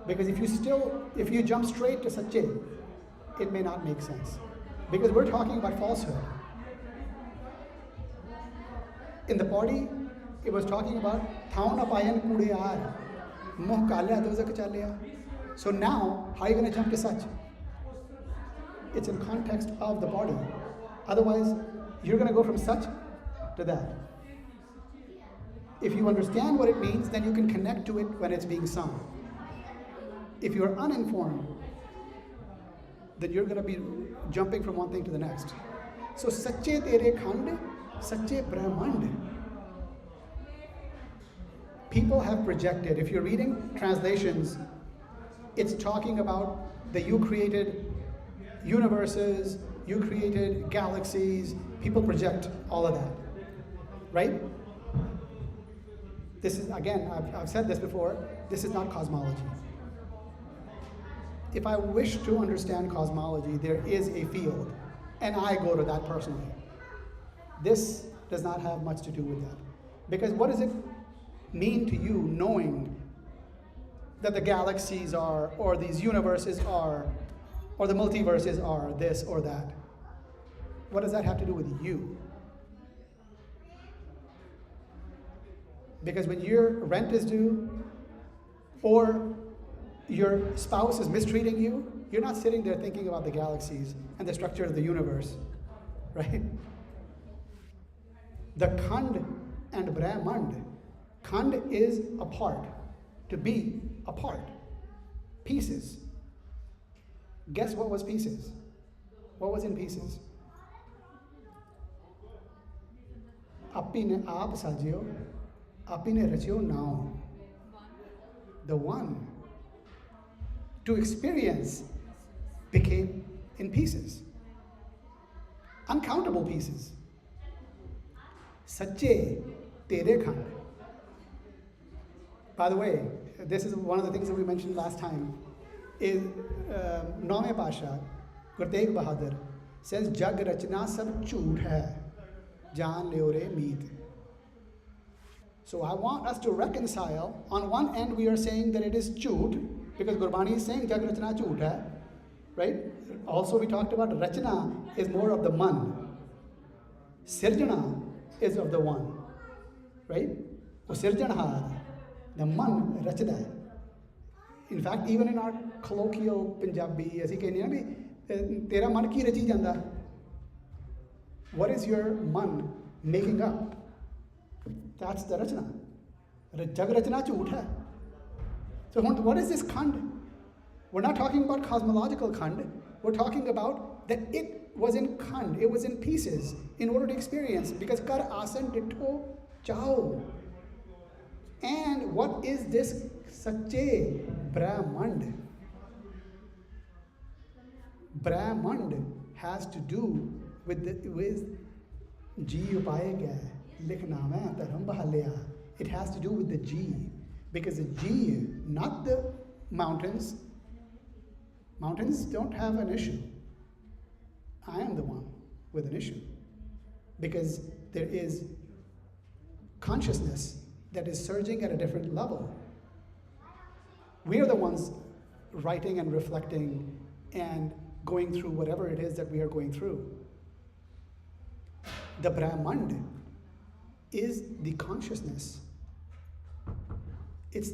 Because if you jump straight to Sache, it may not make sense. Because we're talking about falsehood. In the party, it was talking about Thauna Payan Kudeyar, Moh Kalya Dozak Chalya. So now, how are you going to jump to Sach? It's in context of the party. Otherwise, you're going to go from Sach to that. If you understand what it means, then you can connect to it when it's being sung. If you're uninformed, then you're going to be jumping from one thing to the next. So, Sache Tere Khand, Sache Brahmand. People have projected, if you're reading translations, it's talking about that you created universes, you created galaxies, people project all of that, right? This is, again, I've said this before, this is not cosmology. If I wish to understand cosmology, there is a field, and I go to that personally. This does not have much to do with that. Because what does it mean to you knowing that the galaxies are, or these universes are, or the multiverses are this or that? What does that have to do with you? Because when your rent is due, or your spouse is mistreating you, you're not sitting there thinking about the galaxies and the structure of the universe, right? The Khand and Brahmand. Khand is apart, to be apart. Pieces. Guess what was pieces? What was in pieces? Api ne aap sajyo, api ne rachyo now. The one to experience became in pieces. Uncountable pieces. Sache tere khand. By the way, this is one of the things that we mentioned last time. Is Nome Pasha, Gurdwara Bahadur says, Jag rachna sab jhoot hai, jaan leore meet. So I want us to reconcile. On one end, we are saying that it is jhoot, because Gurbani is saying Jag rachna jhoot hai, right? Also, we talked about rachna is more of the man. Sirjana is of the one, right? O sirjanhar, the man rachda. In fact, even in our colloquial Punjabi, as he can, tera man ki rachi janda. What is your man making up? That's the rachna. Jag rachna jhoot hai. So what is this khand? We're not talking about cosmological khand. We're talking about that it was in khand, it was in pieces in order to experience. Because kar asan ditto chao. And what is this sache Brahmand? Brahmand has to do with Ji upaye kya hai? Likhna mein dharam bahalya. It has to do with the Ji. Because the Ji, not the mountains. Mountains don't have an issue. I am the one with an issue. Because there is consciousness that is surging at a different level. We are the ones writing and reflecting and going through whatever it is that we are going through. The Brahmand is the consciousness. It's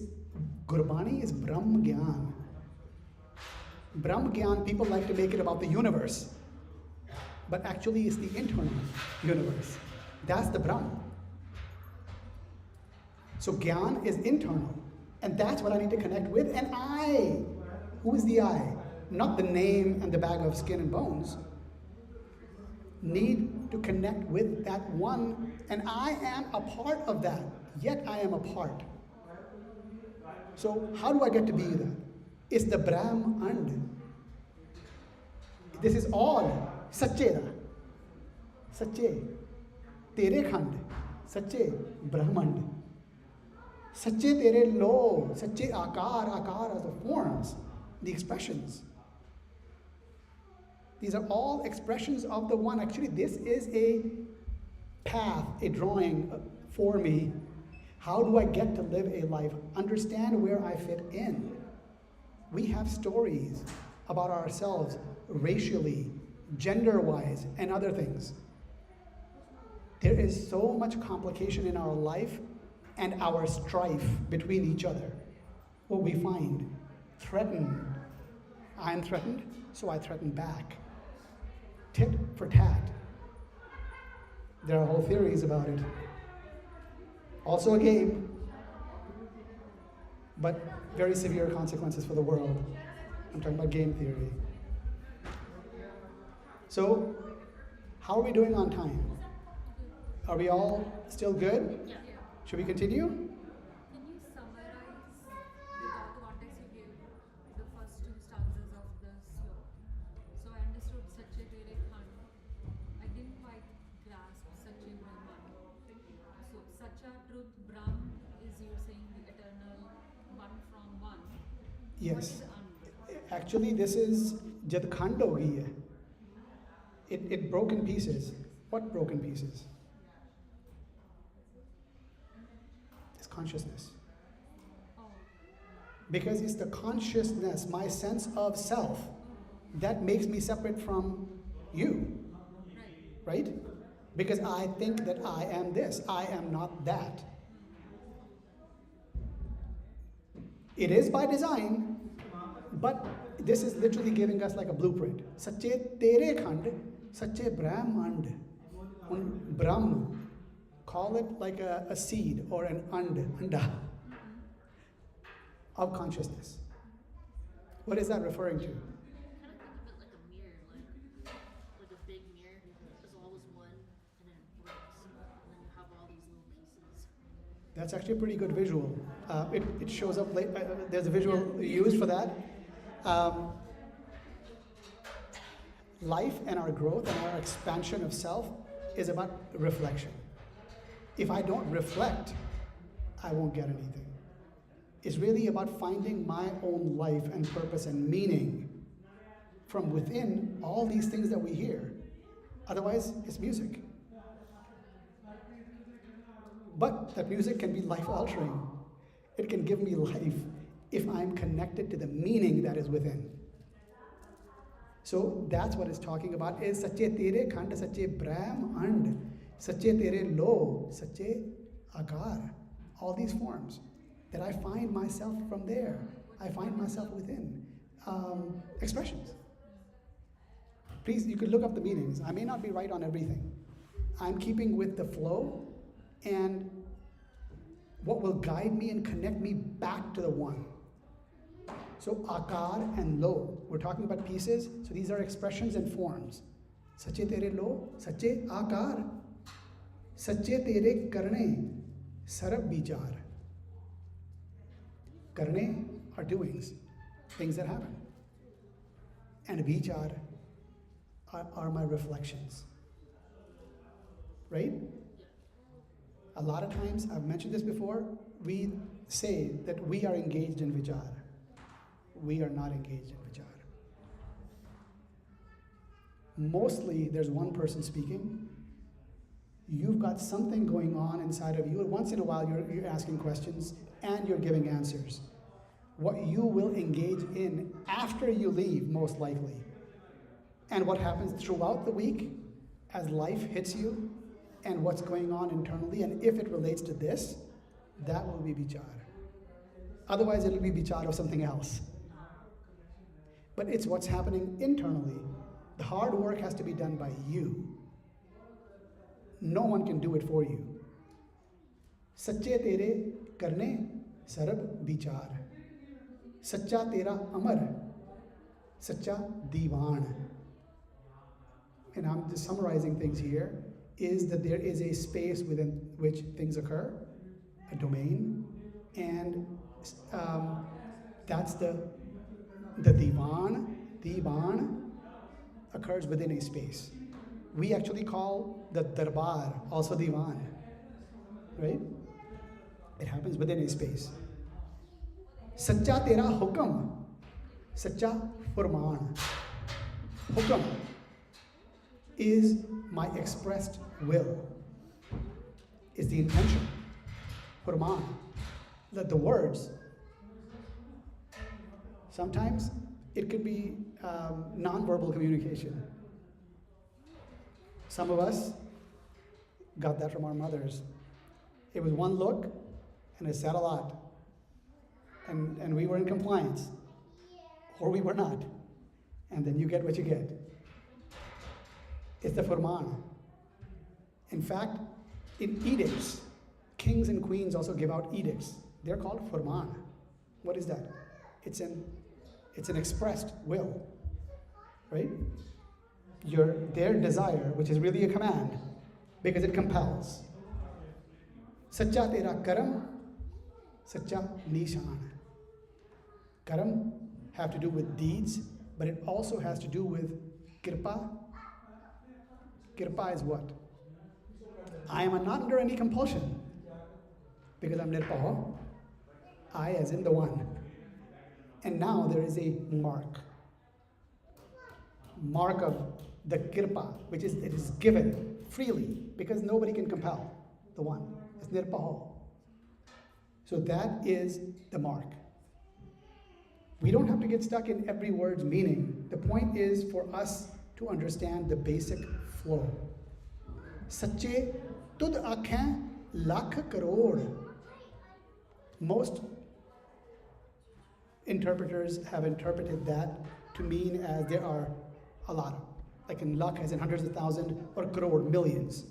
Gurbani is Brahm Gyan. Brahm Gyan, people like to make it about the universe. But actually it's the internal universe. That's the Brahm. So Gyan is internal. And that's what I need to connect with. And I, who is the I? Not the name and the bag of skin and bones. Need to connect with that one. And I am a part of that. Yet I am a part. So how do I get to be that? It's the Brahmand. This is all Sache. Sache. Tere Khand. Sache Brahmand. Sache tere lo. Sache akar. Akar are the forms, the expressions. These are all expressions of the one. Actually, this is a path, a drawing for me. How do I get to live a life? Understand where I fit in. We have stories about ourselves racially, gender-wise, and other things. There is so much complication in our life and our strife between each other. What we find, threatened. I'm threatened, so I threaten back. Tit for tat. There are whole theories about it. Also a game, but very severe consequences for the world. I'm talking about game theory. So, how are we doing on time? Are we all still good? Yeah. Should we continue? Can you summarize the context you gave the first two stanzas of the sloka? So I understood Sache Tere Khand. I didn't quite grasp Sache Brahman. So Sacha, truth, Brahm is, you're saying, the eternal one from one. Yes. What is and? Actually, this is Jad Khand ho gayi hai. It broke in pieces. What broke in pieces? It's consciousness. Oh, Because it's the consciousness, my sense of self, that makes me separate from you. right. Right? Because I think that I am this, I am not that. It is by design, but this is literally giving us like a blueprint. Sache tere khand, sache brahmand. Brahm, call it like a seed or an anda of consciousness. What is that referring to? Kind of think of it like a mirror. Like That's actually a pretty good visual. It shows up late. There's a visual used for that. Life and our growth and our expansion of self is about reflection. If I don't reflect, I won't get anything. It's really about finding my own life and purpose and meaning from within all these things that we hear. Otherwise, it's music. But that music can be life-altering. It can give me life if I'm connected to the meaning that is within. So that's what it's talking about, is Sache Tere Khand, Sache Brahm And, Sache Tere Lo, Sache Akar. All these forms. That I find myself from there. I find myself within. Expressions. Please, you could look up the meanings. I may not be right on everything. I'm keeping with the flow and what will guide me and connect me back to the one. So akar and lo, we're talking about pieces, so these are expressions and forms. Sache tere lo, sache akar, sache tere karne, sarab bichar. Karne are doings, things that happen. And bichar are my reflections. Right? A lot of times, I've mentioned this before, we say that we are engaged in vichar. We are not engaged in vichar. Mostly, there's one person speaking. You've got something going on inside of you, and once in a while you're asking questions and you're giving answers. What you will engage in after you leave, most likely. And what happens throughout the week as life hits you, and what's going on internally, and if it relates to this, that will be vichar. Otherwise, it'll be vichar of something else. But it's what's happening internally. The hard work has to be done by you. No one can do it for you. Sache tere karne sarab vichar. Sacha tera amar. Sacha divan. And I'm just summarizing things here. Is that there is a space within which things occur, a domain, and that's the divan. Divan occurs within a space. We actually call the darbar also divan, right? It happens within a space. Sacha tera hukam, sacha furman. Hukam is my expressed will, is the intention. Furman, the words. Sometimes it could be non-verbal communication. Some of us got that from our mothers. It was one look, and it said a lot. And we were in compliance, or we were not. And then you get what you get. It's the furman. In fact, in edicts, kings and queens also give out edicts. They're called furman. What is that? It's an expressed will, right? Their desire, which is really a command, because it compels. Sacha tera karam, sacha nishan. Karam have to do with deeds, but it also has to do with kirpa. Kirpa is what? I am not under any compulsion, because I'm nirpaho. I as in the one. And now there is a mark of the kirpa, which is, it is given freely, because nobody can compel the one. It's nirpaho. So that is the mark. We don't have to get stuck in every word's meaning. The point is for us to understand the basic flow. Sache tud akhain lakh karod. Most interpreters have interpreted that to mean as there are a lot, like in lakh as in hundreds of thousands, or crore, millions.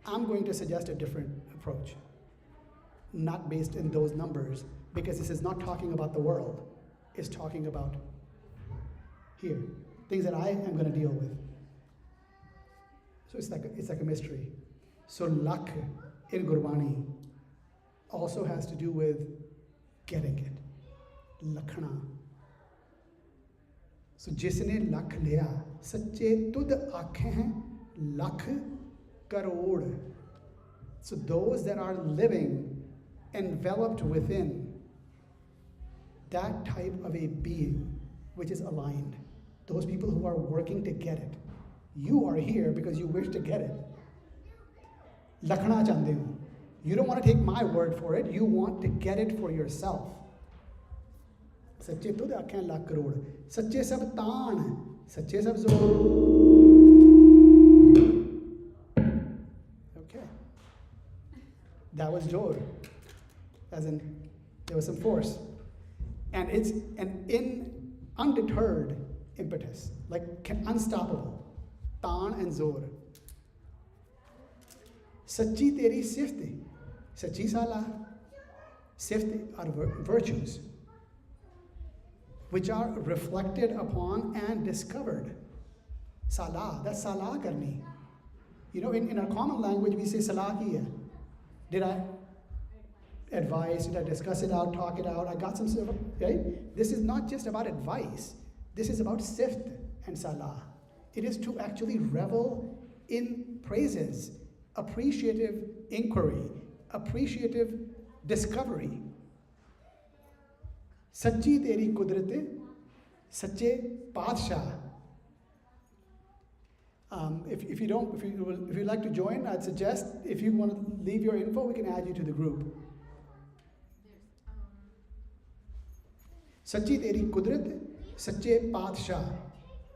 I'm going to suggest a different approach, not based in those numbers, because this is not talking about the world. It's talking about here, things that I am going to deal with. So it's like a mystery. So lakh in Gurbani also has to do with getting it. Lakhana. So जिसने लख लिया, सच्चे तुद आँखें हैं लख crore. So those that are living enveloped within that type of a being which is aligned, those people who are working to get it. You are here because you wish to get it. Lakhna chahte ho. You don't want to take my word for it, you want to get it for yourself. सच्चे तुद आँखें लाख करोड़, सच्चे सब तान, सच्चे सब जोर. Okay, that was jor, as in there was some force, and it's an undeterred impetus, like unstoppable. Taan and zor. Sachi teri sifti, sachi sala. Sifti are virtues which are reflected upon and discovered. Salah, that's salah karni. You know, in our common language, we say salah ki hai. Did I advise? Did I discuss it out, talk it out? I got some stuff, right? This is not just about advice. This is about sift and salah. It is to actually revel in praises, appreciative inquiry, appreciative discovery. Sachi teri kudrat, sache padshah. If you like to join, I'd suggest if you want to leave your info, we can add you to the group. Sachi teri kudrat, sache padshah.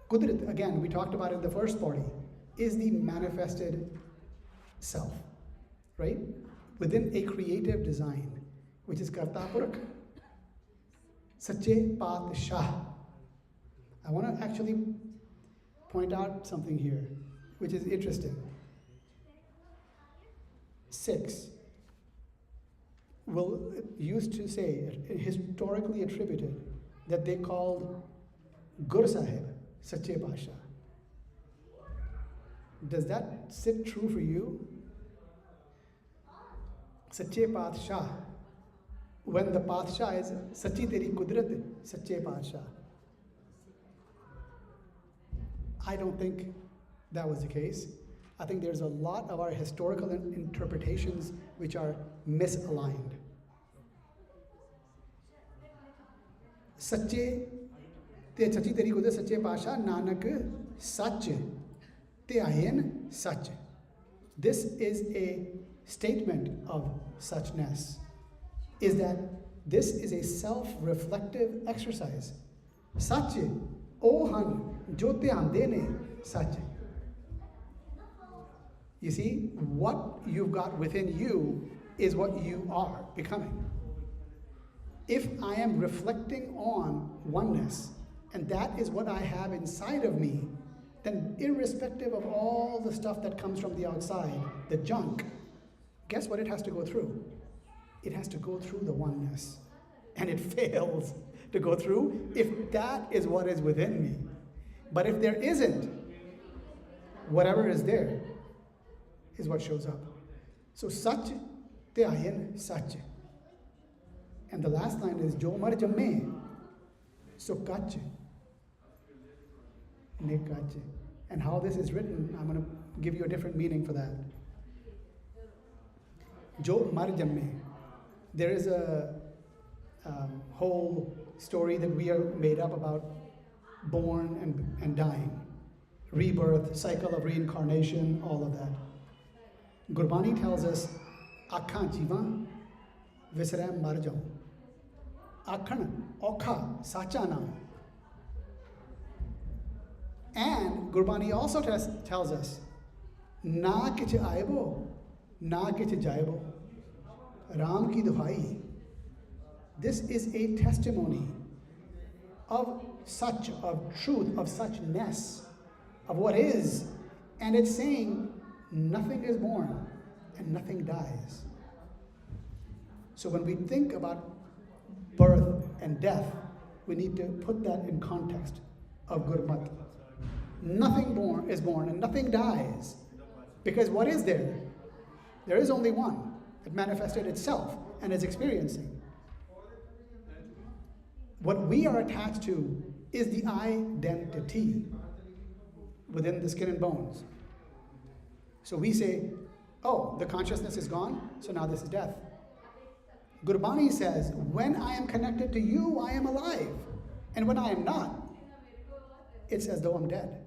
Kudrat, again, we talked about it in the first party, is the manifested self, right? Within a creative design, which is Karta Purakh. Sache Padshah. I want to actually point out something here, which is interesting. Sikhs used to say, historically attributed, that they called Gur Sahib Sache Pasha. Does that sit true for you? Sache Padshah. When the Padshah is Sachi Teri Kudrat, Sache Padshah. I don't think that was the case. I think there's a lot of our historical interpretations which are misaligned. Sache Teri Kudrat, Sache Pasha, Nanak, Sach, Te Ayin, Sach. This is a statement of suchness. Is that this is a self-reflective exercise. Sach, ohan, jo dhyan dene, sach. You see, what you've got within you is what you are becoming. If I am reflecting on oneness, and that is what I have inside of me, then irrespective of all the stuff that comes from the outside, the junk, guess what it has to go through? It has to go through the oneness. And it fails to go through if that is what is within me. But if there isn't, whatever is there is what shows up. So Sach te ayin Sach. And the last line is Jo mar jamme so kach ne kach. And how this is written, I'm going to give you a different meaning for that. Jo mar jamme. There is a whole story that we are made up about born and dying, rebirth, cycle of reincarnation, all of that. Gurbani tells us, Akhan jivan visram mar jaun. Akhan okha sacha naam. And Gurbani also tells us, Na kich aibo, na kich jaibo. Ram ki duhai. This is a testimony of such, of truth, of suchness, of what is. And it's saying nothing is born and nothing dies. So when we think about birth and death, we need to put that in context of Gurmat. Nothing is born and nothing dies. Because what is there? There is only one that manifested itself and is experiencing. What we are attached to is the identity within the skin and bones. So we say, oh, the consciousness is gone, so now this is death. Gurbani says, when I am connected to you, I am alive. And when I am not, it's as though I'm dead.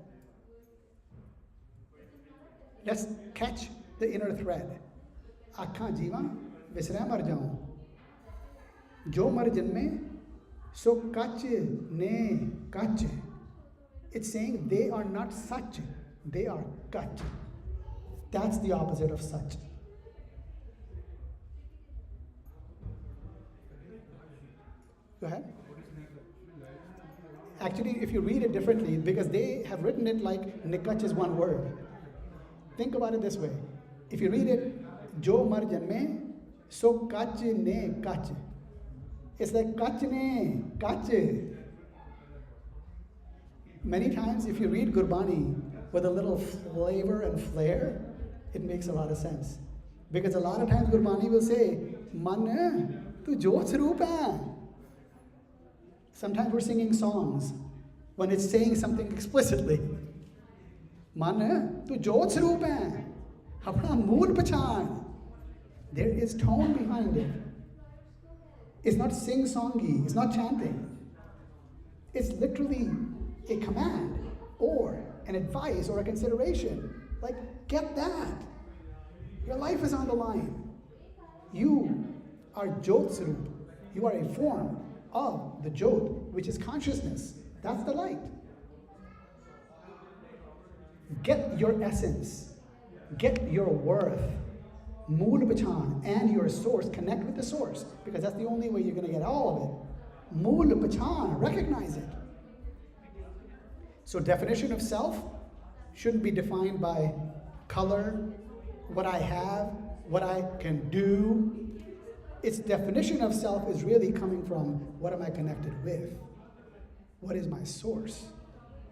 Let's catch the inner thread. Akhan jiva, visra mar jaun. Jo mar janme, so kach ne kach. It's saying they are not such, they are kach. That's the opposite of such. Go ahead. Actually, if you read it differently, because they have written it like nikach is one word. Think about it this way. If you read it, jo mar janme, so kach ne kach. It's like kach ne kach. Many times, if you read Gurbani with a little flavor and flair, it makes a lot of sense. Because a lot of times Gurbani will say, Man, tu jot swaroop hai. Sometimes we're singing songs when it's saying something explicitly. Man, tu jot swaroop hai. Apna mool pachan. There is tone behind it. It's not sing-songy, it's not chanting. It's literally a command or an advice or a consideration. Like, get that. Your life is on the line. You are Jot Swaroop. You are a form of the Jot, which is consciousness. That's the light. Get your essence. Get your worth. Mool Pachan and your source. Connect with the source, because that's the only way you're going to get all of it. Mool Pachan. Recognize it. So definition of self shouldn't be defined by color, what I have, what I can do. Its definition of self is really coming from what am I connected with? What is my source?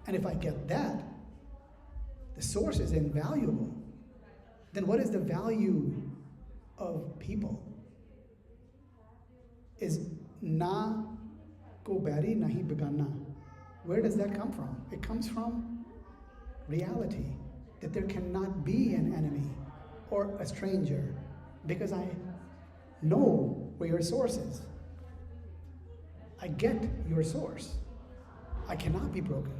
And if I get that, the source is invaluable. Then what is the value of people? Is na ko bari nahi begana. Where does that come from? It comes from reality, that there cannot be an enemy or a stranger, because I know where your source is. I get your source. I cannot be broken.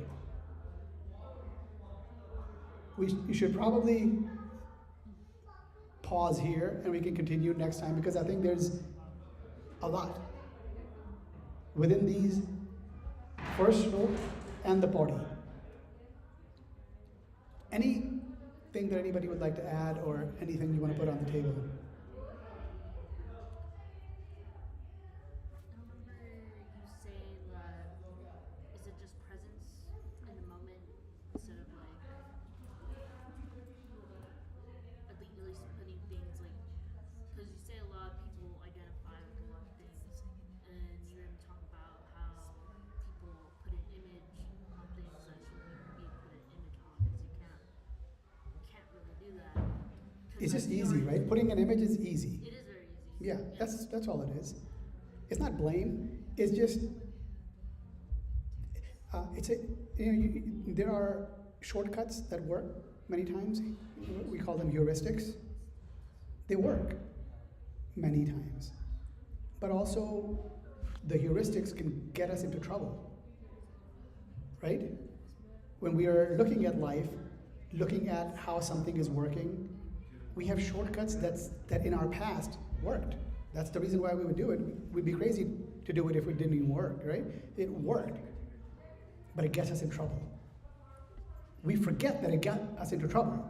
You should probably pause here and we can continue next time, because I think there's a lot within these first slope and the Paurhi. Anything that anybody would like to add, or anything you want to put on the table? I remember you saying that, is it just presence in the moment instead of like, at least putting things like, because you say a lot of people identify with a lot of things, and you even talk about how people put an image on things that shouldn't be put an image on, because you can't really do that. 'Cause It's just like, easy, right? Putting an image is easy. It is very easy. Yeah, that's all it is. It's not blame. It's just there are shortcuts that work many times. We call them heuristics. They work many times, but also the heuristics can get us into trouble, right? When we are looking at life, looking at how something is working, we have shortcuts that in our past worked. That's the reason why we would do it. We'd be crazy to do it if it didn't even work, right? It worked, but it gets us in trouble. We forget that it got us into trouble,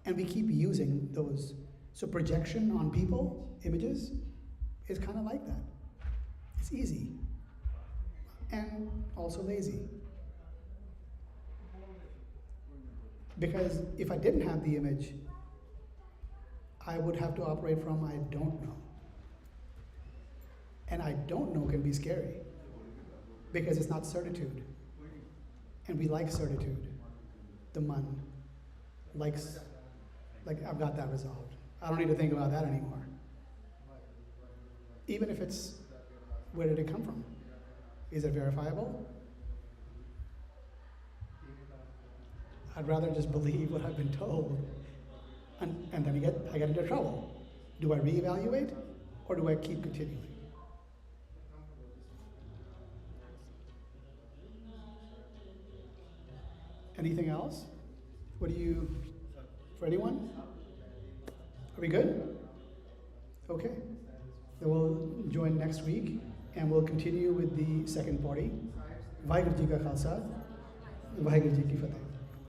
and we keep using those. So projection on people, images, is kind of like that. It's easy, and also lazy. Because if I didn't have the image, I would have to operate from I don't know. And I don't know can be scary, because it's not certitude. And we like certitude. The man likes, like, I've got that resolved. I don't need to think about that anymore. Even if it's, where did it come from? Is it verifiable? I'd rather just believe what I've been told, and then I get into trouble. Do I reevaluate, or do I keep continuing? Anything else? What do you, for anyone? Are we good? Okay. Then we'll join next week, and we'll continue with the second Paurhi. Vaheguru Ji Ka Khalsa, Vaheguru Ji Ki Fateh.